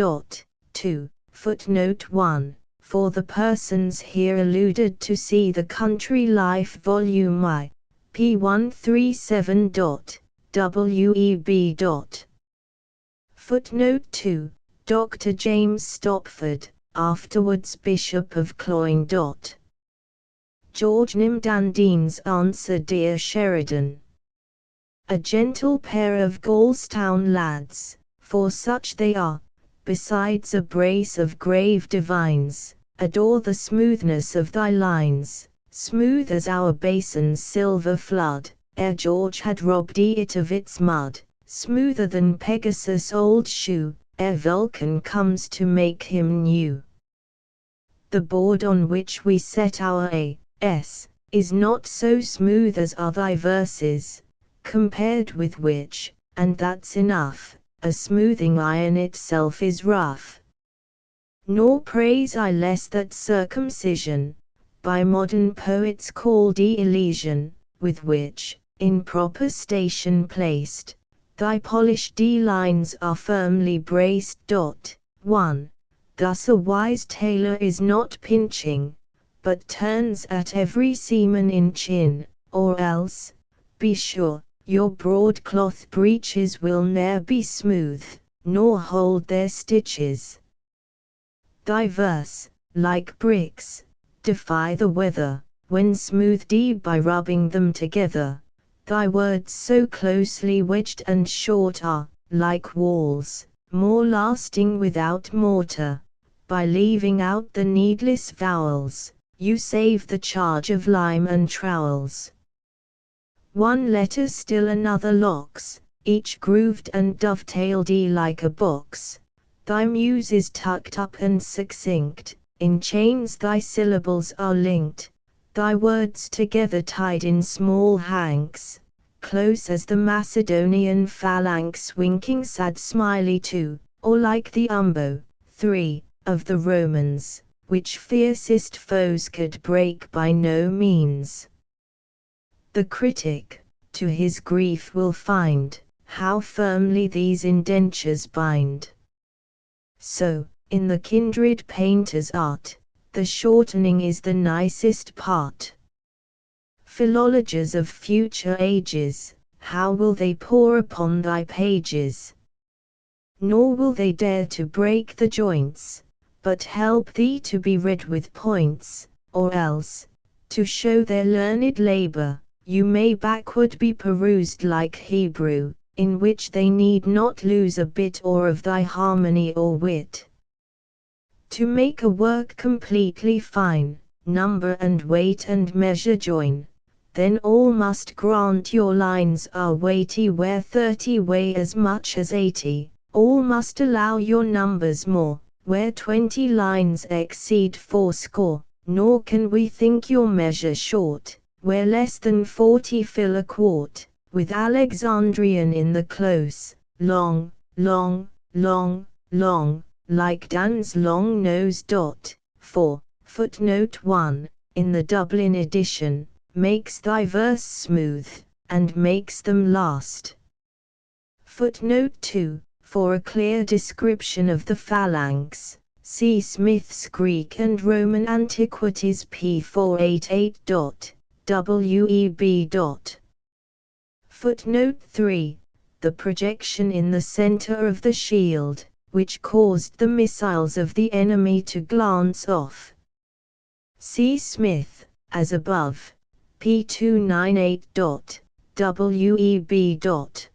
2, footnote 1. For the persons here alluded to see the Country Life Volume I, p. 137. W.E.B. Footnote 2. Dr. James Stopford, afterwards Bishop of Cloyne. George Nimdandine's answer. Dear Sheridan, a gentle pair of Gallstown lads, for such they are, besides a brace of grave divines, adore the smoothness of thy lines, smooth as our basin's silver flood, ere George had robbed it of its mud, smoother than Pegasus' old shoe, ere Vulcan comes to make him new. The board on which we set our A.S. is not so smooth as are thy verses, compared with which, and that's enough, a smoothing iron itself is rough. Nor praise I less that circumcision, by modern poets called Elysian, with which, in proper station placed, thy polished D-lines are firmly braced. 1. Thus a wise tailor is not pinching, but turns at every seaman in chin, or else, be sure, your broadcloth breeches will ne'er be smooth, nor hold their stitches. Thy verse, like bricks, defy the weather, when smoothed by rubbing them together. Thy words so closely wedged and short are, like walls, more lasting without mortar. By leaving out the needless vowels, you save the charge of lime and trowels. One letter still another locks, each grooved and dovetailed like a box. Thy muse is tucked up and succinct, in chains thy syllables are linked, thy words together tied in small hanks, close as the Macedonian phalanx winking sad smiley 2, or like the umbo, 3, of the Romans, which fiercest foes could break by no means. The critic, to his grief will find, how firmly these indentures bind. So, in the kindred painter's art, the shortening is the nicest part. Philologers of future ages, how will they pore upon thy pages? Nor will they dare to break the joints, but help thee to be read with points, or else, to show their learned labour, you may backward be perused like Hebrew, in which they need not lose a bit or of thy harmony or wit. To make a work completely fine, number and weight and measure join, then all must grant your lines are weighty where 30 weigh as much as 80, all must allow your numbers more, where 20 lines exceed 80, nor can we think your measure short, where less than 40 fill a quart, with Alexandrian in the close, long, long, long, long, like Dan's long nose. 4. Footnote 1, in the Dublin edition, makes thy verse smooth, and makes them last. Footnote 2, for a clear description of the phalanx, see Smith's Greek and Roman Antiquities p. 488. WEB. Footnote 3, the projection in the center of the shield, which caused the missiles of the enemy to glance off. See Smith, as above, p. 298. WEB.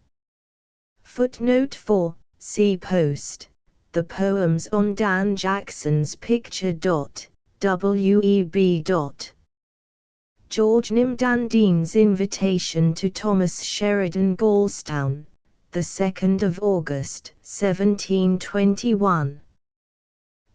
Footnote 4, see Post, the poems on Dan Jackson's picture. WEB. George Nimdandine's invitation to Thomas Sheridan Galstown, the 2nd of August, 1721.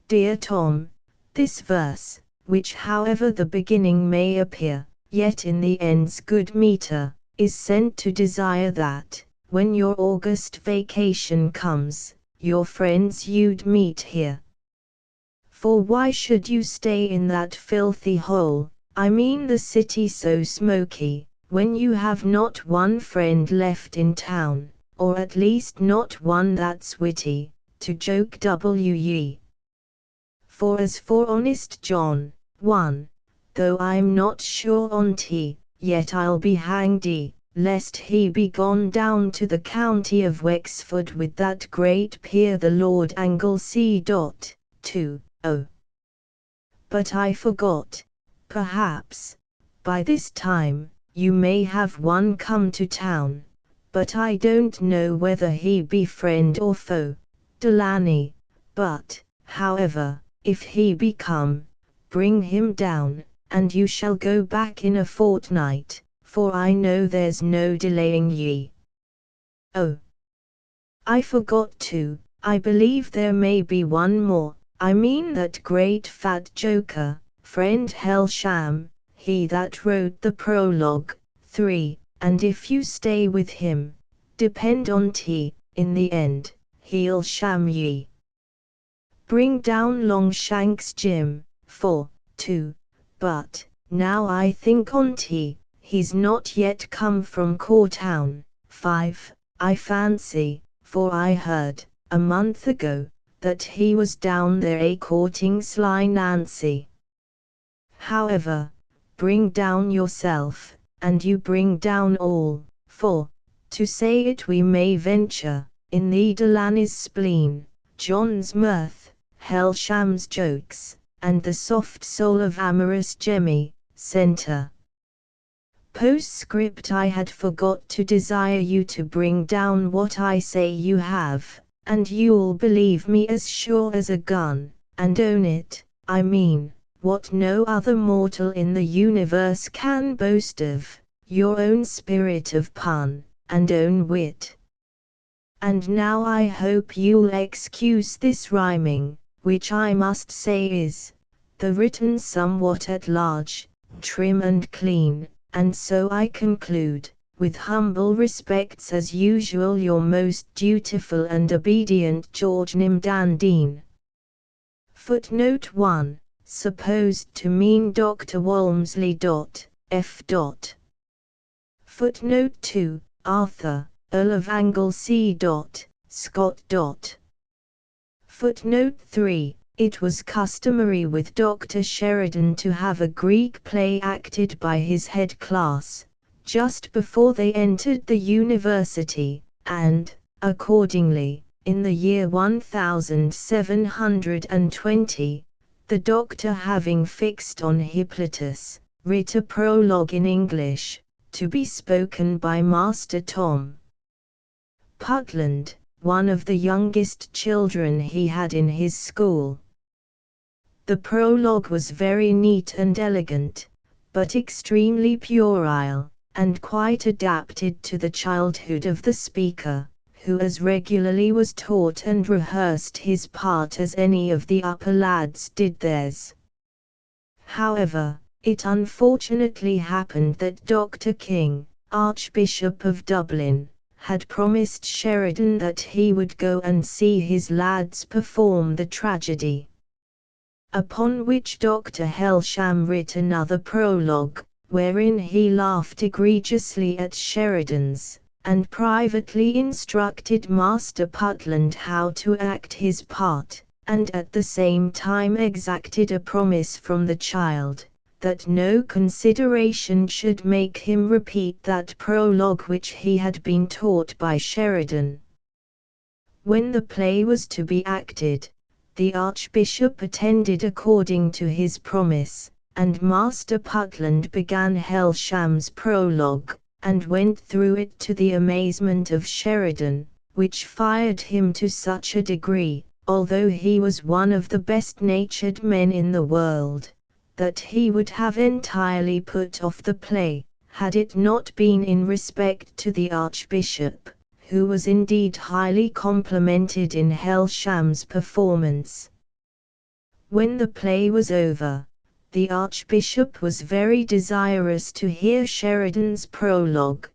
Dear Tom, this verse, which however the beginning may appear, yet in the end's good meter, is sent to desire that, when your August vacation comes, your friends you'd meet here. For why should you stay in that filthy hole, I mean the city so smoky, when you have not one friend left in town, or at least not one that's witty, to joke ye. For as for honest John, 1, though I'm not sure on't, yet I'll be hanged lest he be gone down to the county of Wexford with that great peer the Lord Anglesey. 2. Oh. But I forgot. Perhaps, by this time, you may have one come to town, but I don't know whether he be friend or foe, Delaney, but, however, if he be come, bring him down, and you shall go back in a fortnight, for I know there's no delaying ye. Oh, I forgot too, I believe there may be one more, I mean that great fat joker, friend Helsham, he that wrote the prologue. 3, and if you stay with him, depend on't, in the end, he'll sham ye. Bring down Longshanks Jim, 4, 2, but, now I think on't, he's not yet come from Cortown. 5, I fancy, for I heard, a month ago, that he was down there courting sly Nancy. However, bring down yourself, and you bring down all, for, to say it we may venture, in the Delaney's spleen, John's mirth, Helsham's jokes, and the soft soul of amorous Jemmy, centre. Postscript I had forgot to desire you to bring down what I say you have, and you'll believe me as sure as a gun, and own it, I mean, what no other mortal in the universe can boast of, your own spirit of pun, and own wit. And now I hope you'll excuse this rhyming, which I must say is, the written somewhat at large, trim and clean, and so I conclude, With humble respects as usual, your most dutiful and obedient George Nimdandine. Footnote 1. Supposed to mean Dr. Walmsley. F. Footnote 2. Arthur, Earl of Anglesey. Scott. Footnote 3. It was customary with Dr. Sheridan to have a Greek play acted by his head class, just before they entered the university, and, accordingly, in the year 1720, the doctor, having fixed on Hippolytus, writ a prologue in English, to be spoken by Master Tom Putland, one of the youngest children he had in his school. The prologue was very neat and elegant, but extremely puerile, and quite adapted to the childhood of the speaker, who as regularly was taught and rehearsed his part as any of the upper lads did theirs. However, it unfortunately happened that Dr. King, Archbishop of Dublin, had promised Sheridan that he would go and see his lads perform the tragedy. Upon which Dr. Helsham writ another prologue, wherein he laughed egregiously at Sheridan's, and privately instructed Master Putland how to act his part, and at the same time exacted a promise from the child, that no consideration should make him repeat that prologue which he had been taught by Sheridan. When the play was to be acted, the Archbishop attended according to his promise, and Master Putland began Helsham's prologue, and went through it to the amazement of Sheridan, which fired him to such a degree, although he was one of the best-natured men in the world, that he would have entirely put off the play, had it not been in respect to the Archbishop, who was indeed highly complimented in Helsham's performance. When the play was over, the Archbishop was very desirous to hear Sheridan's prologue,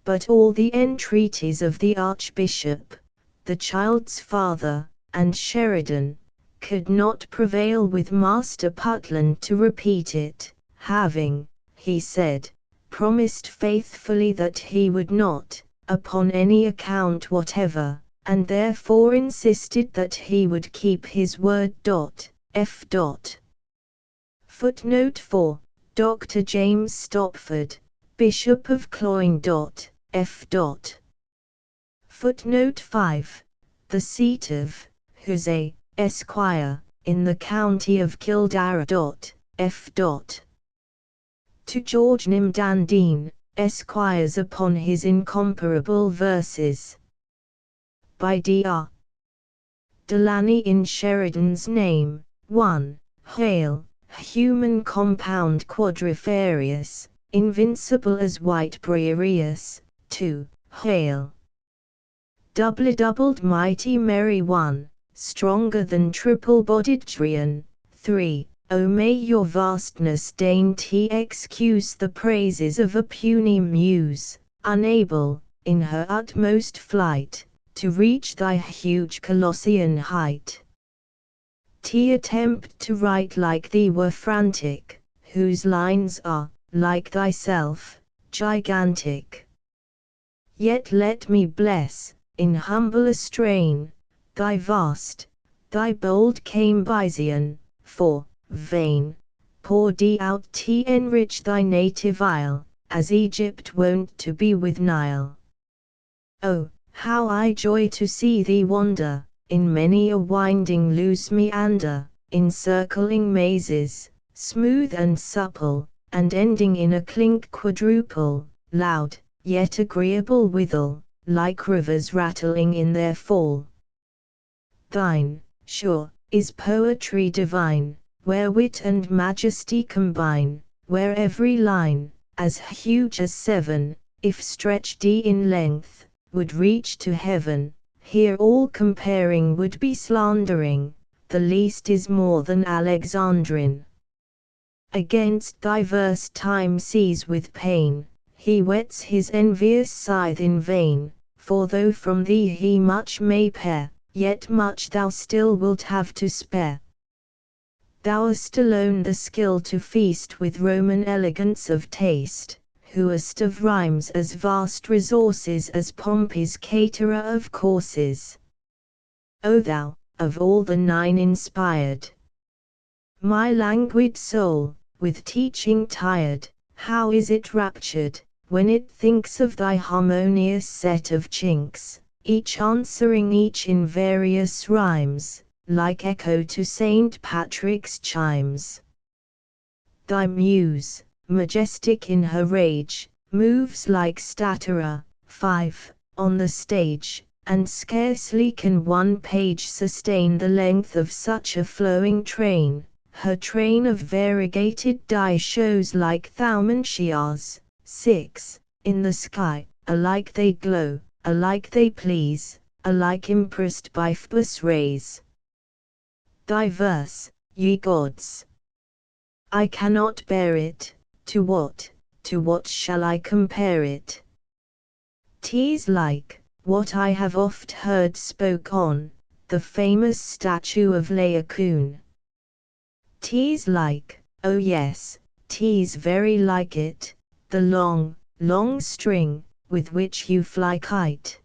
but all the entreaties of the Archbishop, the child's father, and Sheridan, could not prevail with Master Putland to repeat it, having, he said, promised faithfully that he would not, upon any account whatever, and therefore insisted that he would keep his word. F. Footnote 4. Dr. James Stopford, Bishop of Cloyne. F. Footnote 5. The seat of Hussey, Esquire, in the county of Kildare. F. To George Nimdandine, Esquires, upon his incomparable verses. By D.R. Delaney in Sheridan's name. 1. Hail, human compound quadrifarious, invincible as white Briareus. 2. Hail, doubled mighty merry one, stronger than triple-bodied Drian. 3. O may your vastness deign to excuse the praises of a puny muse, unable, in her utmost flight, to reach thy huge Colossian height. To attempt to write like thee were frantic, whose lines are, like thyself, gigantic. Yet let me bless, in humbler strain, thy vast, thy bold Cambysian, for, vain, pour thee out to enrich thy native isle, as Egypt wont to be with Nile. Oh, how I joy to see thee wander, in many a winding loose meander, in circling mazes, smooth and supple, and ending in a clink quadruple, loud, yet agreeable withal, like rivers rattling in their fall. Thine, sure, is poetry divine, where wit and majesty combine, where every line, as huge as 7, if stretched in length, would reach to heaven. Here all comparing would be slandering, the least is more than Alexandrine. Against thy verse time sees with pain, he whets his envious scythe in vain, for though from thee he much may pare, yet much thou still wilt have to spare. Thou hast alone the skill to feast with Roman elegance of taste, who hast of rhymes as vast resources as Pompey's caterer of courses. O thou, of all the nine inspired, my languid soul, with teaching tired, how is it raptured, when it thinks of thy harmonious set of chinks, each answering each in various rhymes, like echo to St. Patrick's chimes. Thy muse, majestic in her rage, moves like Statira, 5, on the stage, and scarcely can one page sustain the length of such a flowing train. Her train of variegated dye shows like thaumantias, 6, in the sky, alike they glow, alike they please, alike impressed by Phoebus' rays. Thy verse, ye gods, I cannot bear it, to what shall I compare it? 'Tis like, what I have oft heard spoke on, the famous statue of Laocoon. 'Tis like, oh yes, 'tis very like it, the long, long string, with which you fly kite.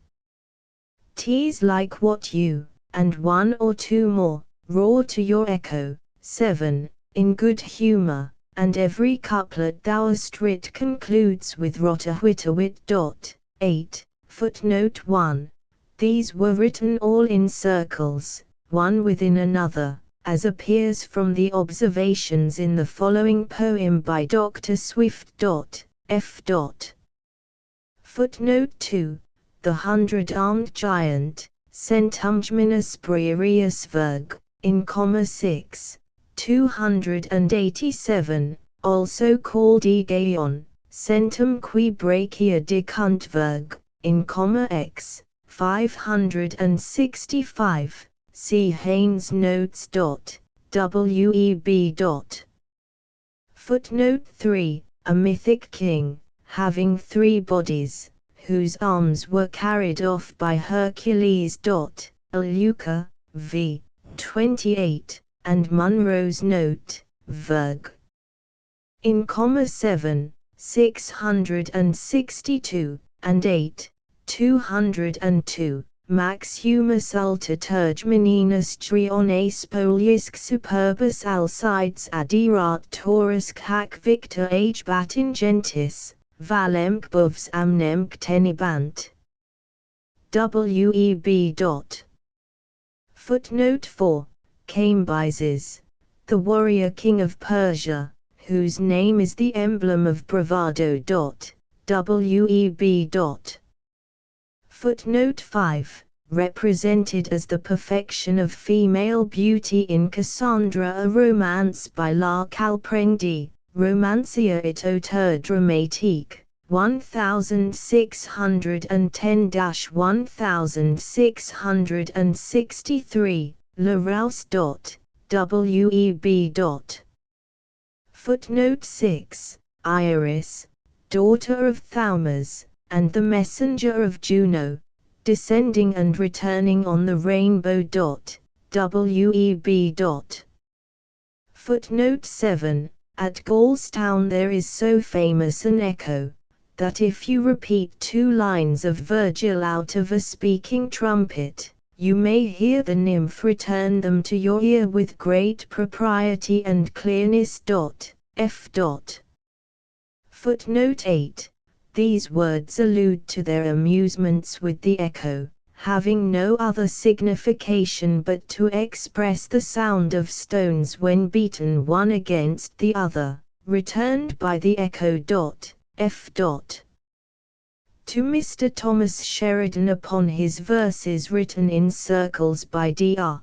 'Tis like what you, and one or two more, roar to your echo, 7, in good humour, and every couplet thou hast writ concludes with rotahwitawit. 8, footnote 1. These were written all in circles, one within another, as appears from the observations in the following poem by Dr. Swift. F. Footnote 2. The 100-armed giant, Centumgeminus Briareus Virg, in 6, 287, also called Aegaeon, centum qui brachia dicunt Virg, in x, 565. See Haynes Notes. Web. Footnote 3. A mythic king, having 3 bodies, whose arms were carried off by Hercules. Luca, v. 28, and Munro's note, Virg. In 7, 662, and 8, 202. Max humus alter tergeminus triones spoliusque superbus alcides adirat taurusque hac victor age batingentis, valemque bovs amnemque tenibant. Web. Footnote 4. Cambyses, the warrior king of Persia, whose name is the emblem of bravado. Web. Footnote 5. Represented as the perfection of female beauty in Cassandra, a romance by La Calprengdi, Romancia et auteur dramatique, 1610-1663, Le Rouse. Web. Footnote 6. Iris, daughter of Thaumas, and the messenger of Juno, descending and returning on the rainbow. Web. Footnote 7. At Gallstown there is so famous an echo, that if you repeat 2 lines of Virgil out of a speaking trumpet, you may hear the nymph return them to your ear with great propriety and clearness. F. Footnote 8. These words allude to their amusements with the echo, having no other signification but to express the sound of stones when beaten one against the other, returned by the echo. F. To Mr. Thomas Sheridan upon his verses written in circles by Dr.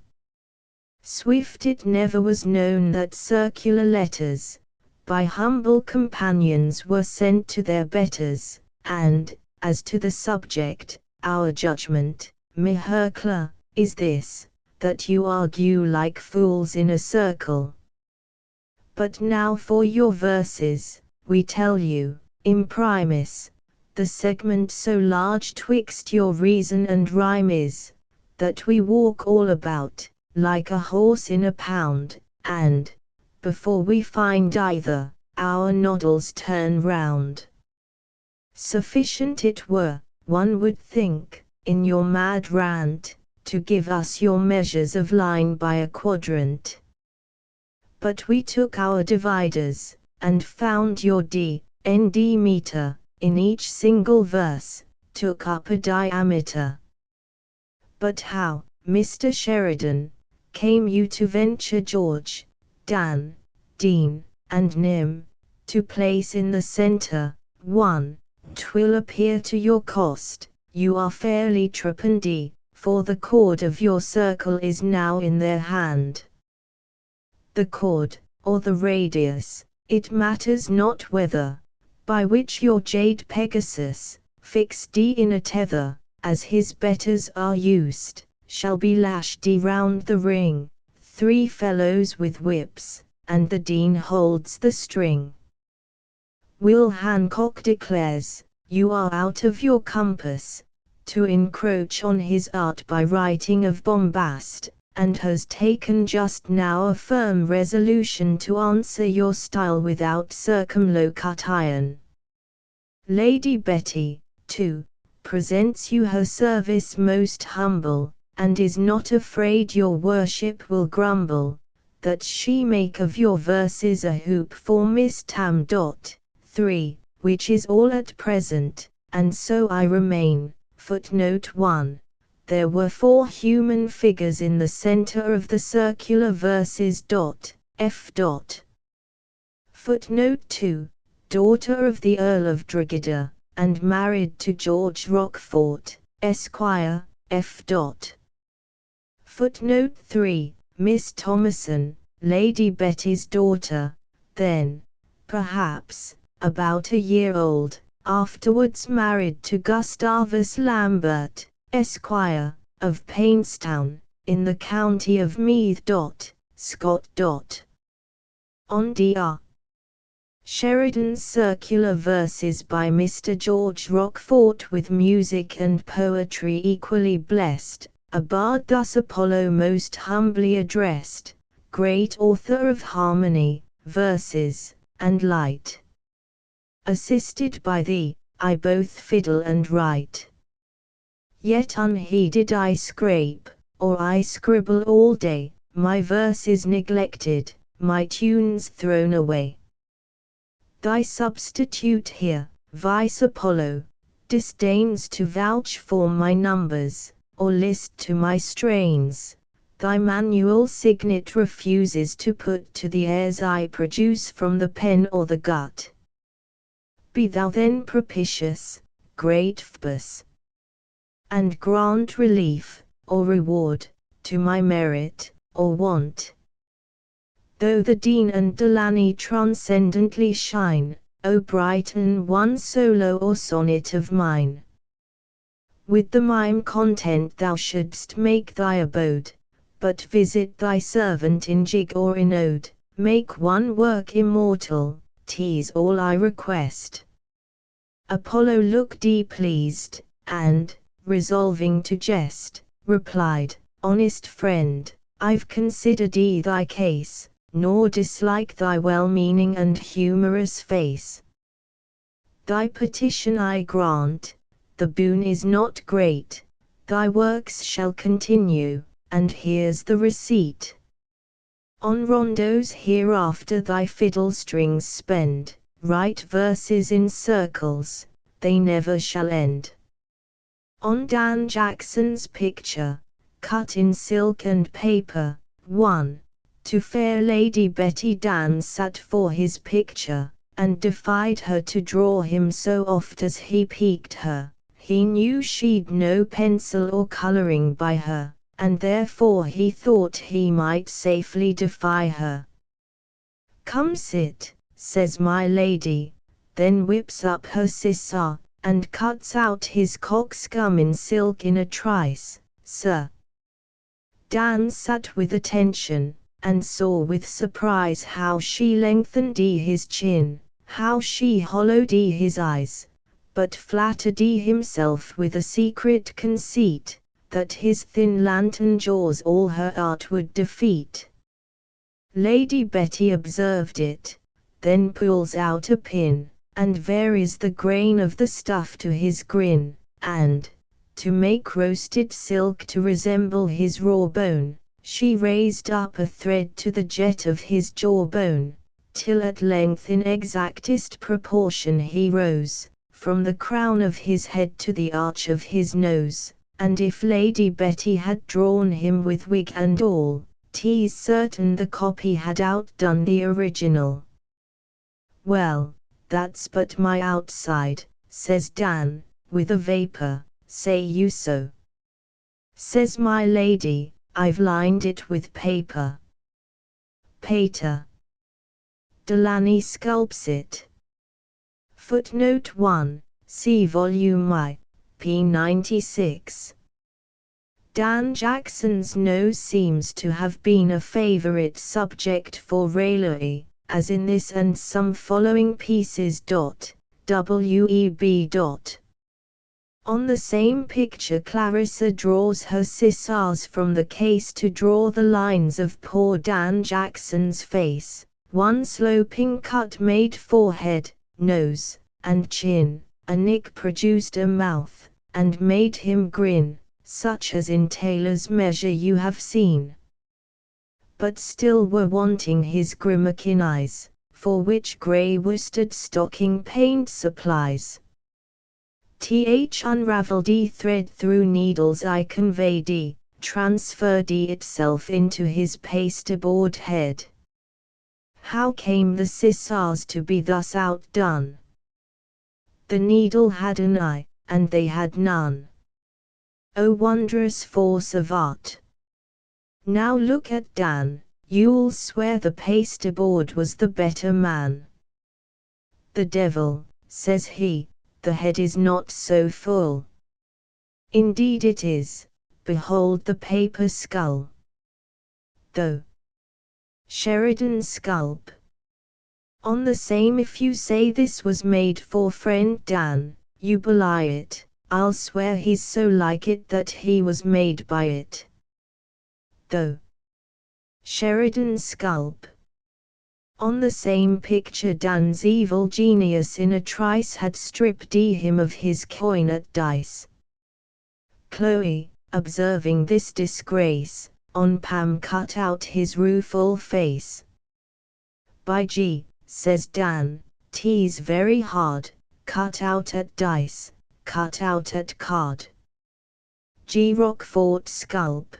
Swift, it never was known that circular letters, by humble companions, were sent to their betters, and, as to the subject, our judgment, Mihercla, is this, that you argue like fools in a circle. But now for your verses, we tell you, imprimis, the segment so large twixt your reason and rhyme is, that we walk all about, like a horse in a pound, and, before we find either, our noddles turn round. Sufficient it were, one would think, in your mad rant, to give us your measures of line by a quadrant. But we took our dividers, and found your D.N.D. meter, in each single verse, took up a diameter. But how, Mr. Sheridan, came you to venture George, Dan, Dean, and Nim, to place in the centre, 1, 'twill appear to your cost, you are fairly trepanned, for the chord of your circle is now in their hand. The chord, or the radius, it matters not whether, by which your jade Pegasus, fixed D in a tether, as his betters are used, shall be lashed round the ring, 3 fellows with whips, and the Dean holds the string. Will Hancock declares, you are out of your compass, to encroach on his art by writing of bombast, and has taken just now a firm resolution to answer your style without circumlocution. Lady Betty, too, presents you her service most humble, and is not afraid your worship will grumble, that she make of your verses a hoop for Miss Tam. 3, which is all at present, and so I remain. Footnote 1. There were 4 human figures in the center of the circular verses. F. Footnote 2. Daughter of the Earl of Drogheda, and married to George Rochfort, Esquire, F. Footnote 3. Miss Thomason, Lady Betty's daughter, then, perhaps, about a year old, afterwards married to Gustavus Lambert, Esquire, of Painstown, in the county of Meath. Scott. On Dr. Sheridan's circular verses by Mr. George Rochfort with music and poetry equally blessed, a bard thus Apollo most humbly addressed, great author of harmony, verses, and light. Assisted by thee, I both fiddle and write. Yet unheeded I scrape, or I scribble all day, my verse is neglected, my tunes thrown away. Thy substitute here, Vice Apollo, disdains to vouch for my numbers, or list to my strains, thy manual signet refuses to put to the airs I produce from the pen or the gut. Be thou then propitious, great Phoebus, and grant relief, or reward, to my merit, or want. Though the Dean and Delany transcendently shine, O brighten one solo or sonnet of mine. With the mime content thou shouldst make thy abode, but visit thy servant in jig or in ode, make one work immortal, 'tis all I request. Apollo looked pleased, and, resolving to jest, replied, honest friend, I've considered thy case, nor dislike thy well-meaning and humorous face. Thy petition I grant, the boon is not great, thy works shall continue, and here's the receipt. On rondos hereafter thy fiddle strings spend, write verses in circles, they never shall end. On Dan Jackson's picture, cut in silk and paper, 1. To fair Lady Betty Dan sat for his picture, and defied her to draw him so oft as he piqued her. He knew she'd no pencil or colouring by her, and therefore he thought he might safely defy her. Come sit, says my lady, then whips up her scissor, and cuts out his cockscomb in silk in a trice, sir. Dan sat with attention, and saw with surprise how she lengthened his chin, How she hollowed his eyes, but flattered himself with a secret conceit, that his thin lantern jaws all her art would defeat. Lady Betty observed it, then pulls out a pin, and varies the grain of the stuff to his grin, and, to make roasted silk to resemble his raw bone, she raised up a thread to the jet of his jawbone, till at length in exactest proportion he rose, from the crown of his head to the arch of his nose, and if Lady Betty had drawn him with wig and all, 'tis certain the copy had outdone the original. Well, that's but my outside, says Dan, with a vapour, say you so? Says my lady, I've lined it with paper. Pater. Delaney sculpts it. Footnote 1, see volume I, p. 96. Dan Jackson's nose seems to have been a favorite subject for raillery, as in this and some following pieces. W.E.B. On the same picture Clarissa draws her scissors from the case to draw the lines of poor Dan Jackson's face, one sloping cut made forehead, nose, and chin, a nick produced a mouth, and made him grin, such as in tailor's measure you have seen. But still were wanting his grimakin eyes, for which grey worsted stocking paint supplies. Unravelled thread through needles I conveyed transferred itself into his pasteboard head. How came the scissors to be thus outdone? The needle had an eye, and they had none. O wondrous force of art! Now look at Dan, you'll swear the pasteboard was the better man. The devil, says he, the head is not so full. Indeed it is, behold the paper skull. Though Sheridan's scalp. On the same, if you say this was made for friend Dan, you belie it. I'll swear he's so like it that he was made by it. Though Sheridan's scalp. On the same picture Dan's evil genius in a trice had stripped him of his coin at dice. Chloe, observing this disgrace, on Pam cut out his rueful face. By G, says Dan, 'tis very hard, cut out at dice, cut out at card. G. Roquefort scalp.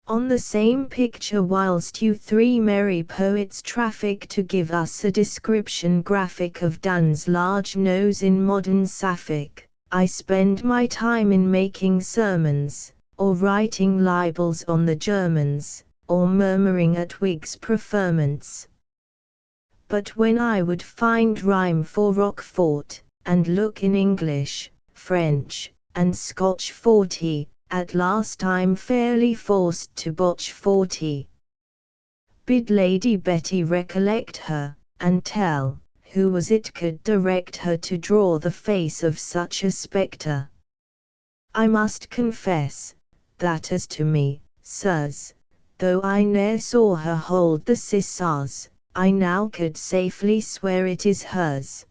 On the same picture whilst you three merry poets traffic to give us a description graphic of Dan's large nose in modern Sapphic, I spend my time in making sermons, or writing libels on the Germans, or murmuring at Whigs' preferments. But when I would find rhyme for Roquefort, and look in English, French, and Scotch 40, at last I'm fairly forced to botch 40. Bid Lady Betty recollect her, and tell, who was it could direct her to draw the face of such a spectre. I must confess, that as to me, sirs, though I ne'er saw her hold the scissors, I now could safely swear it is hers.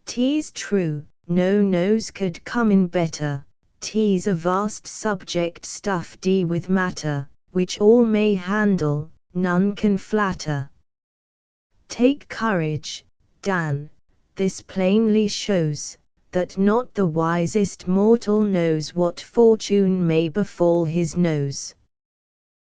'Tis true, no nose could come in better. 'Tis a vast subject stuffed with matter, which all may handle, none can flatter. Take courage, Dan, this plainly shows, that not the wisest mortal knows what fortune may befall his nose.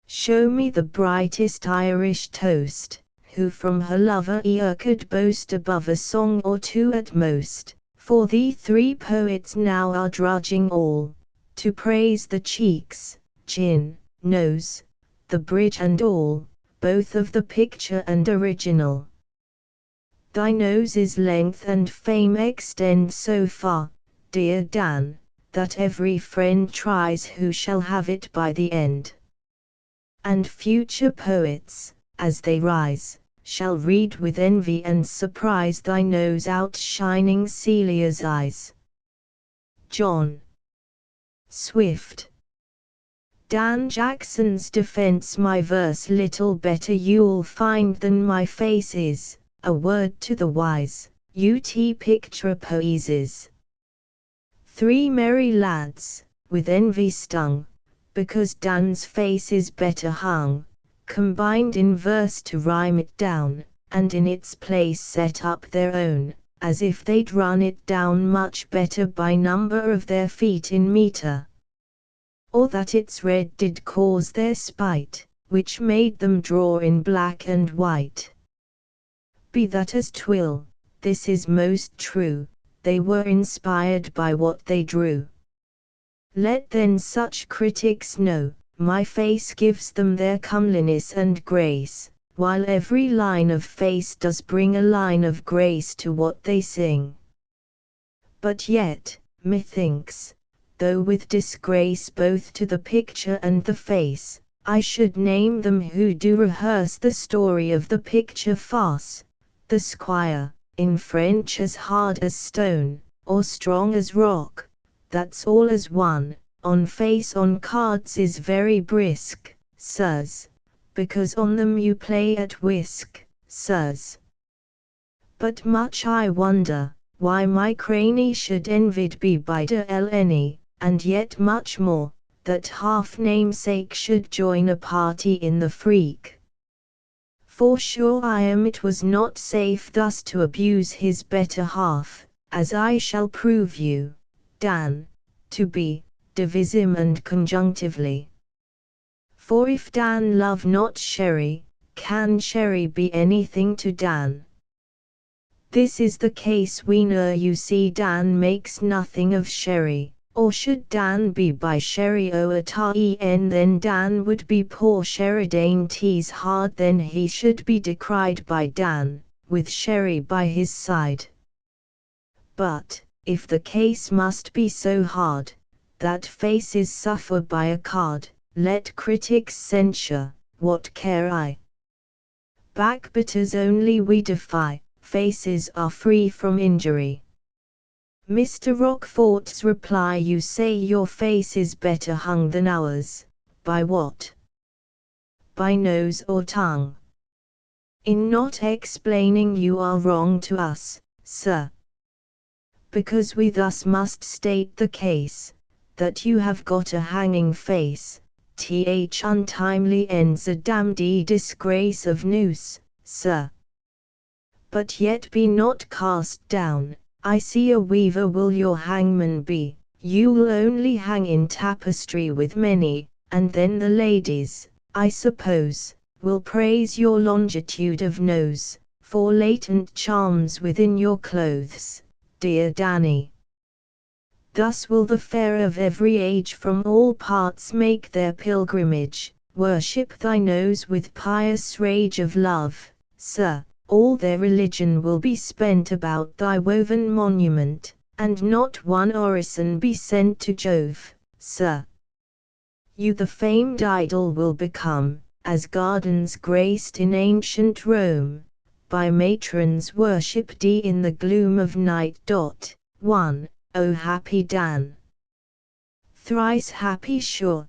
Show me the brightest Irish toast, who from her lover ear could boast above a song or two at most. For the three poets now are drudging all, to praise the cheeks, chin, nose, the bridge and all, both of the picture and original. Thy nose's length and fame extend so far, dear Dan, that every friend tries who shall have it by the end. And future poets, as they rise, shall read with envy and surprise thy nose outshining Celia's eyes. John Swift. Dan Jackson's defense. My verse little better you'll find than my face is, a word to the wise, picture poeses. Three merry lads, with envy stung, because Dan's face is better hung, combined in verse to rhyme it down, and in its place set up their own, as if they'd run it down much better by number of their feet in meter. Or that its red did cause their spite, which made them draw in black and white. Be that as 'twill, this is most true, they were inspired by what they drew. Let then such critics know, my face gives them their comeliness and grace, while every line of face does bring a line of grace to what they sing. But yet, methinks, though with disgrace both to the picture and the face, I should name them who do rehearse the story of the picture farce. The squire, in French as hard as stone, or strong as rock, that's all as one, on face on cards is very brisk, sirs, because on them you play at whisk, sirs. But much I wonder, why my crany should envied be by de any, and yet much more, that half namesake should join a party in the freak. For sure I am it was not safe thus to abuse his better half, as I shall prove you, Dan, to be, divisim and conjunctively. For if Dan love not sherry, can sherry be anything to Dan? This is the case we know. You see, Dan makes nothing of sherry, or should Dan be by sherry o at en, then Dan would be poor Sheridan. 'Tis hard then he should be decried by Dan, with sherry by his side. But, if the case must be so hard, that faces suffer by a card, let critics censure, what care I? Backbitters only we defy, faces are free from injury. Mr. Rochfort's reply. You say your face is better hung than ours, by what? By nose or tongue? In not explaining you are wrong to us, sir. Because we thus must state the case, that you have got a hanging face, untimely ends a damned disgrace of noose, sir. But yet be not cast down, I see a weaver will your hangman be, you'll only hang in tapestry with many, and then the ladies, I suppose, will praise your longitude of nose, for latent charms within your clothes, dear Danny. Thus will the fair of every age from all parts make their pilgrimage, worship thy nose with pious rage of love, sir. All their religion will be spent about thy woven monument, and not one orison be sent to Jove, sir. You the famed idol will become, as gardens graced in ancient Rome, by matrons worshipped in the gloom of night. 1. O happy Dan! Thrice happy sure!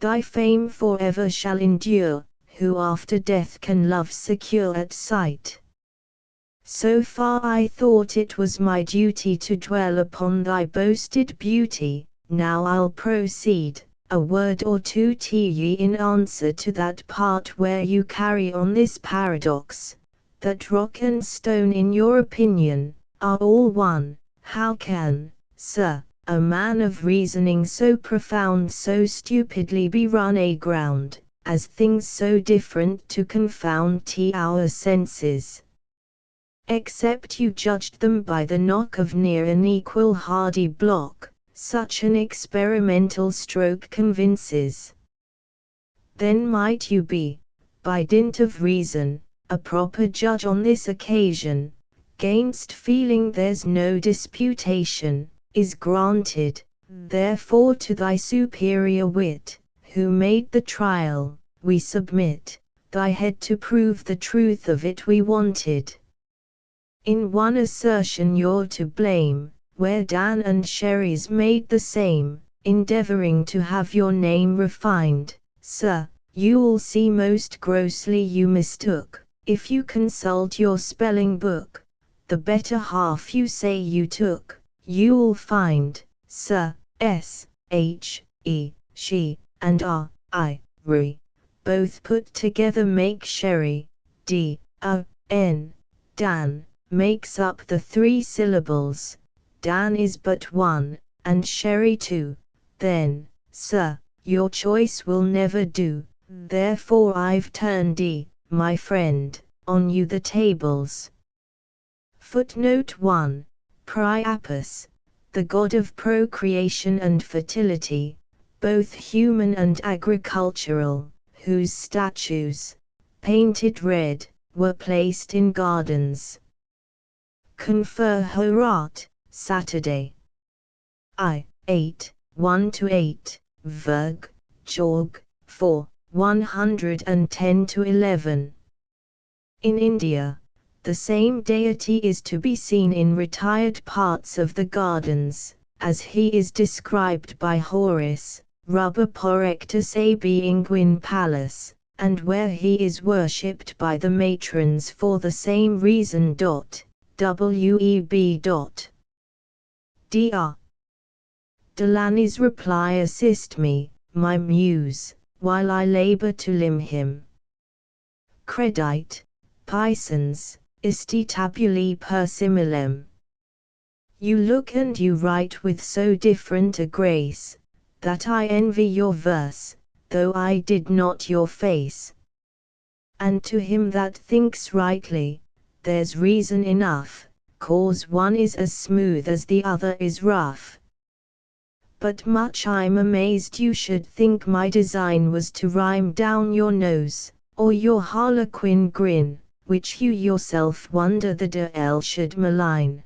Thy fame forever shall endure, who after death can love secure at sight. So far I thought it was my duty to dwell upon thy boasted beauty, now I'll proceed, a word or two to ye in answer to that part where you carry on this paradox, that rock and stone in your opinion, are all one. How can, sir, a man of reasoning so profound so stupidly be run aground, as things so different to confound our senses? Except you judged them by the knock of near an equal hardy block, such an experimental stroke convinces. Then might you be, by dint of reason, a proper judge on this occasion. Gainst feeling there's no disputation, is granted, therefore to thy superior wit, who made the trial, we submit, thy head to prove the truth of it we wanted. In one assertion you're to blame, where Dan and Sherry's made the same, endeavoring to have your name refined, sir, you'll see most grossly you mistook, if you consult your spelling book, the better half you say you took, you'll find, sir, S, H, E, she, and R, I, re, both put together make Sherry, D, O, N, Dan, makes up the 3 syllables, Dan is but one, and Sherry two, then, sir, your choice will never do, therefore I've turned D, my friend, on you the tables. Footnote 1. Priapus, the god of procreation and fertility, both human and agricultural, whose statues, painted red, were placed in gardens. Confer Horat, Saturday. I. 8, 1-8, Verg, Jorg, 4, 110-11. In India, the same deity is to be seen in retired parts of the gardens, as he is described by Horace, Rubber Porrectus ab Inguin Palace, and where he is worshipped by the matrons for the same reason. Web. Dr. Delaney's reply assist me, my muse, while I labor to limn him. Credite, Pisans, isti tabulae per similem. You look and you write with so different a grace, that I envy your verse, though I did not your face. And to him that thinks rightly, there's reason enough, cause one is as smooth as the other is rough. But much I'm amazed you should think my design was to rhyme down your nose, or your harlequin grin, which you yourself wonder the DL should malign.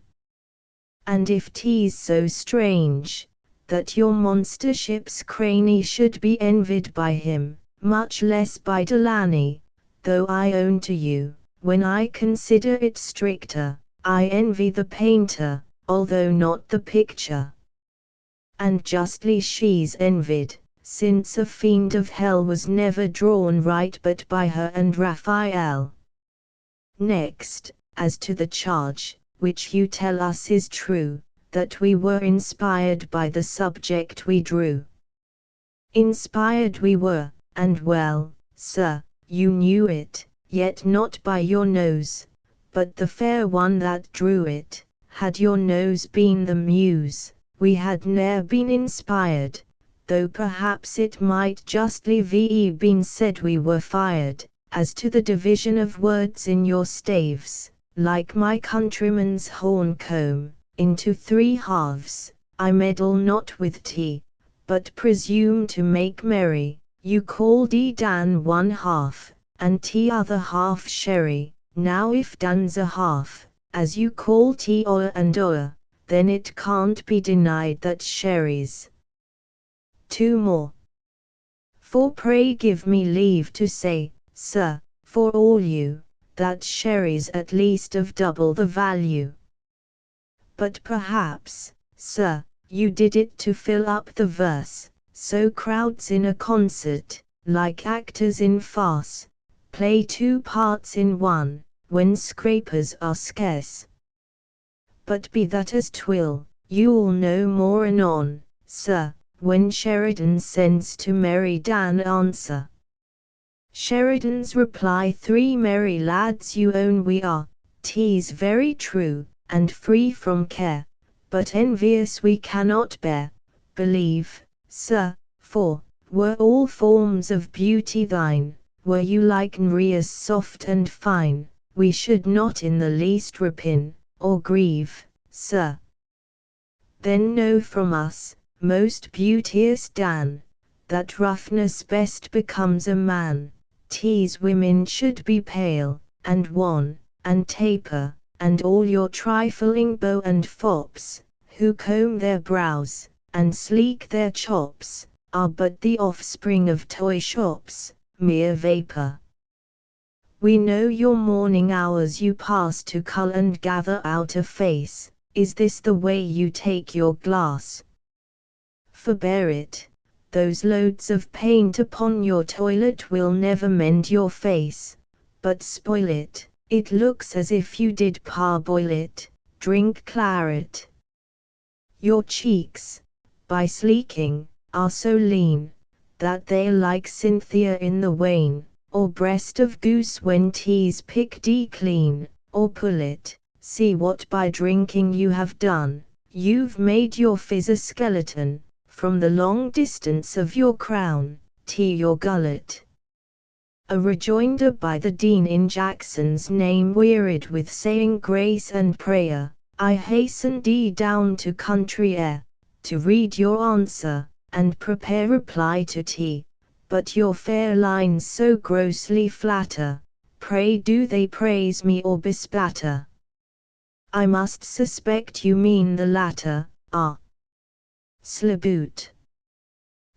And if 'tis so strange, that your monstership's cranny should be envied by him, much less by Delaney, though I own to you, when I consider it stricter, I envy the painter, although not the picture. And justly she's envied, since a fiend of hell was never drawn right but by her and Raphael. Next, as to the charge, which you tell us is true, that we were inspired by the subject we drew. Inspired we were, and well, sir, you knew it, yet not by your nose, but the fair one that drew it. Had your nose been the muse, we had ne'er been inspired, though perhaps it might justly been said we were fired. As to the division of words in your staves, like my countryman's horn comb, into 3 halves, I meddle not with tea, but presume to make merry. You call D Dan one half, and T other half Sherry. Now if Dan's a half, as you call T o'er and o'er, then it can't be denied that Sherry's. 2 more. For pray give me leave to say, sir, for all you, that Sherry's at least of double the value. But perhaps, sir, you did it to fill up the verse, so crowds in a concert, like actors in farce, play 2 parts in one, when scrapers are scarce. But be that as 'twill, you'll know more anon, sir, when Sheridan sends to merry Dan answer. Sheridan's reply 3 merry lads you own we are, 'tis very true, and free from care, but envious we cannot bear, believe, sir, for, were all forms of beauty thine, were you like Nereus soft and fine, we should not in the least repine, or grieve, sir. Then know from us, most beauteous Dan, that roughness best becomes a man. 'Tis women should be pale, and wan, and taper, and all your trifling beaux and fops, who comb their brows, and sleek their chops, are but the offspring of toy shops, mere vapor. We know your morning hours you pass to cull and gather out a face. Is this the way you take your glass? Forbear it. Those loads of paint upon your toilet will never mend your face, but spoil it. It looks as if you did parboil it. Drink claret. Your cheeks, by sleeking, are so lean, that they're like Cynthia in the wane, or breast of goose when tea's picked clean, or pullet. See what by drinking you have done. You've made your fizz a skeleton, from the long distance of your crown, tea your gullet. A rejoinder by the Dean in Jackson's name, wearied with saying grace and prayer. I hasten down to country air, to read your answer, and prepare reply to tea. But your fair lines so grossly flatter, pray do they praise me or bespatter? I must suspect you mean the latter. Ah, slaboot!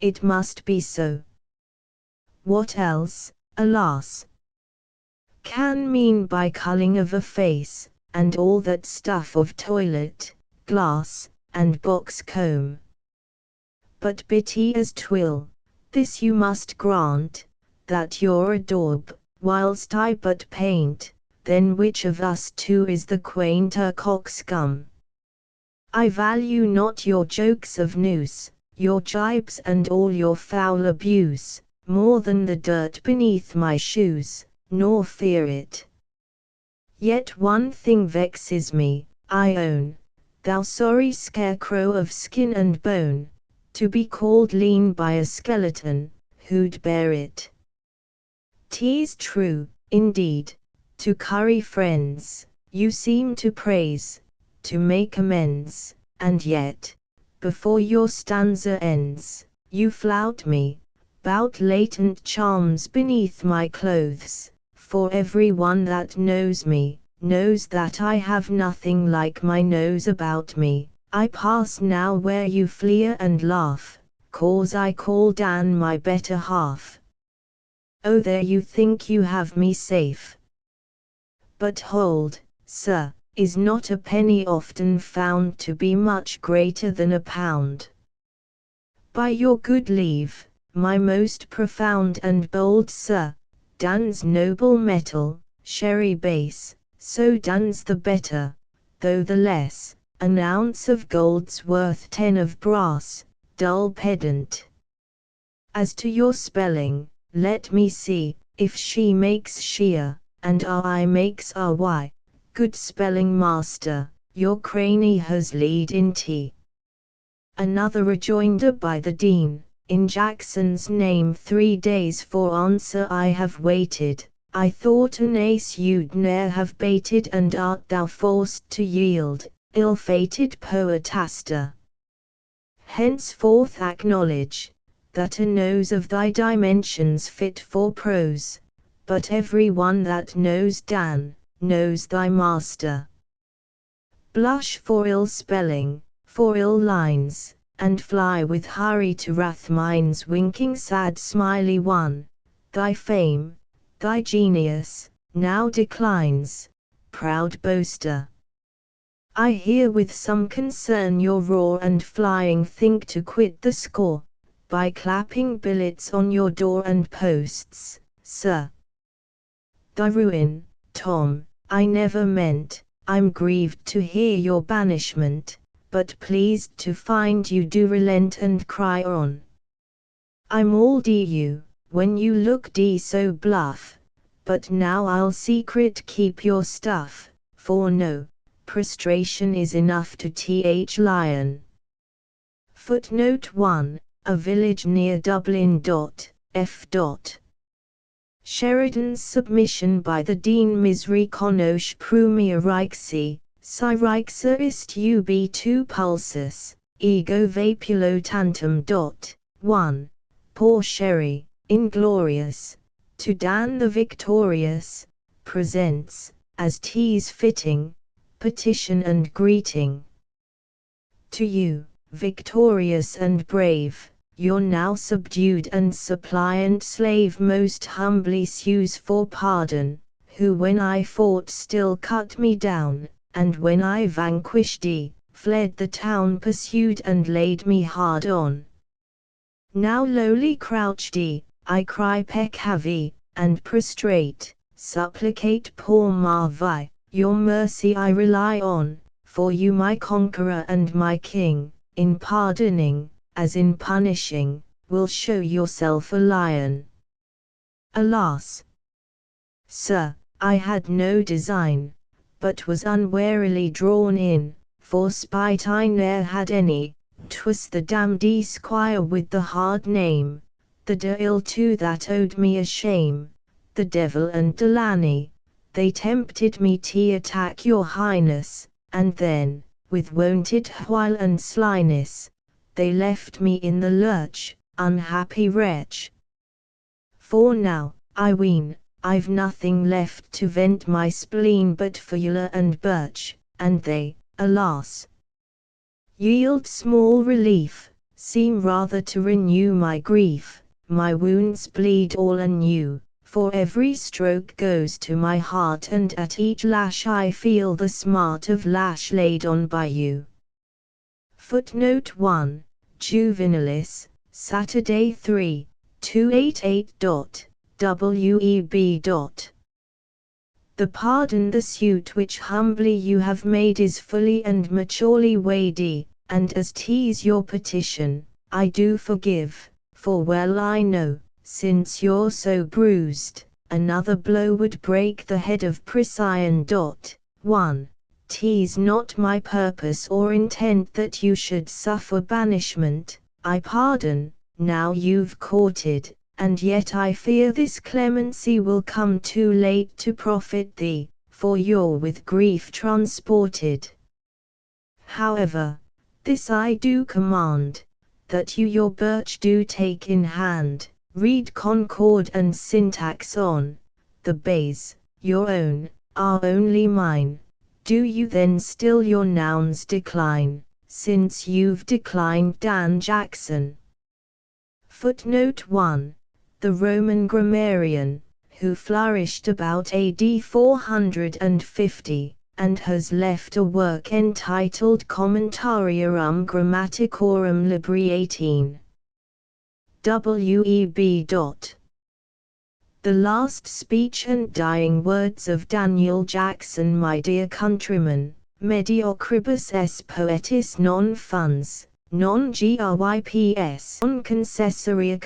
It must be so. What else, alas, can mean by culling of a face, and all that stuff of toilet, glass, and box comb? But bitty as twill, this you must grant, that you're a daub, whilst I but paint. Then which of us two is the quainter coxcomb? I value not your jokes of noose, your jibes and all your foul abuse, more than the dirt beneath my shoes, nor fear it. Yet one thing vexes me, I own, thou sorry scarecrow of skin and bone, to be called lean by a skeleton, who'd bear it? 'Tis true, indeed, to curry friends, you seem to praise, to make amends, and yet, before your stanza ends, you flout me, bout latent charms beneath my clothes, for every one that knows me, knows that I have nothing like my nose about me. I pass now where you flee and laugh, cause I call Dan my better half. Oh, there you think you have me safe. But hold, sir, is not a penny often found to be much greater than a pound? By your good leave, my most profound and bold sir, Dan's noble metal, sherry base, so Dan's the better, though the less, an ounce of gold's worth 10 of brass, dull pedant. As to your spelling, let me see, if she makes sheer, and I makes ry, good spelling master, your cranny has lead in tea. Another rejoinder by the Dean, in Jackson's name 3 days for answer I have waited. I thought an ace you'd ne'er have baited, and art thou forced to yield, ill-fated poetaster. Henceforth acknowledge, that a nose of thy dimensions fit for prose, but every one that knows Dan, knows thy master. Blush for ill spelling, for ill lines, and fly with hurry to Rathmine's winking sad smiley one. Thy fame, thy genius, now declines, proud boaster. I hear with some concern your roar and flying think to quit the score, by clapping billets on your door and posts, sir. Thy ruin, Tom, I never meant. I'm grieved to hear your banishment, but pleased to find you do relent and cry on. I'm all you, when you look so bluff, but now I'll secret keep your stuff, for no prostration is enough to th lion. Footnote 1, a village near Dublin. F. Sheridan's submission by the Dean Misri Conosh Prumia Rixi, Syrixa ist ub2 pulsus, ego vapulo tantum. 1. Poor Sherry, inglorious, to Dan the victorious, presents, as 'tis fitting, petition and greeting. To you, victorious and brave, your now subdued and suppliant slave most humbly sues for pardon, who when I fought still cut me down, and when I vanquished thee, fled the town pursued and laid me hard on. Now lowly crouch thee, I cry peccavi, and prostrate, supplicate poor Marvi, your mercy I rely on, for you my conqueror and my king, in pardoning, as in punishing, will show yourself a lion. Alas! Sir, I had no design, but was unwarily drawn in, for spite I ne'er had any. 'Twas the damned esquire with the hard name, the de ill too that owed me a shame, the devil and Delaney, they tempted me to attack your highness, and then, with wonted while and slyness, they left me in the lurch, unhappy wretch. For now, I ween, I've nothing left to vent my spleen but Feuillard and Birch, and they, alas! yield small relief, seem rather to renew my grief, my wounds bleed all anew, for every stroke goes to my heart and at each lash I feel the smart of lash laid on by you. Footnote 1, Juvenalis, Saturday 3, 288. WEB. The pardon the suit which humbly you have made is fully and maturely weighty, and as 'tis your petition, I do forgive, for well I know, since you're so bruised, another blow would break the head of Procyon. 1. 'Tis not my purpose or intent that you should suffer banishment, I pardon, now you've courted, and yet I fear this clemency will come too late to profit thee, for you're with grief transported. However, this I do command, that you your birch do take in hand, read concord and syntax on, the bays, your own, are only mine, do you then still your nouns decline, since you've declined Dan Jackson. Footnote 1. The Roman grammarian, who flourished about AD 450, and has left a work entitled Commentarium Grammaticorum Libri 18. WEB. The last speech and dying words of Daniel Jackson. My dear countrymen, mediocribus es poetis non fans, non gryps non concessoria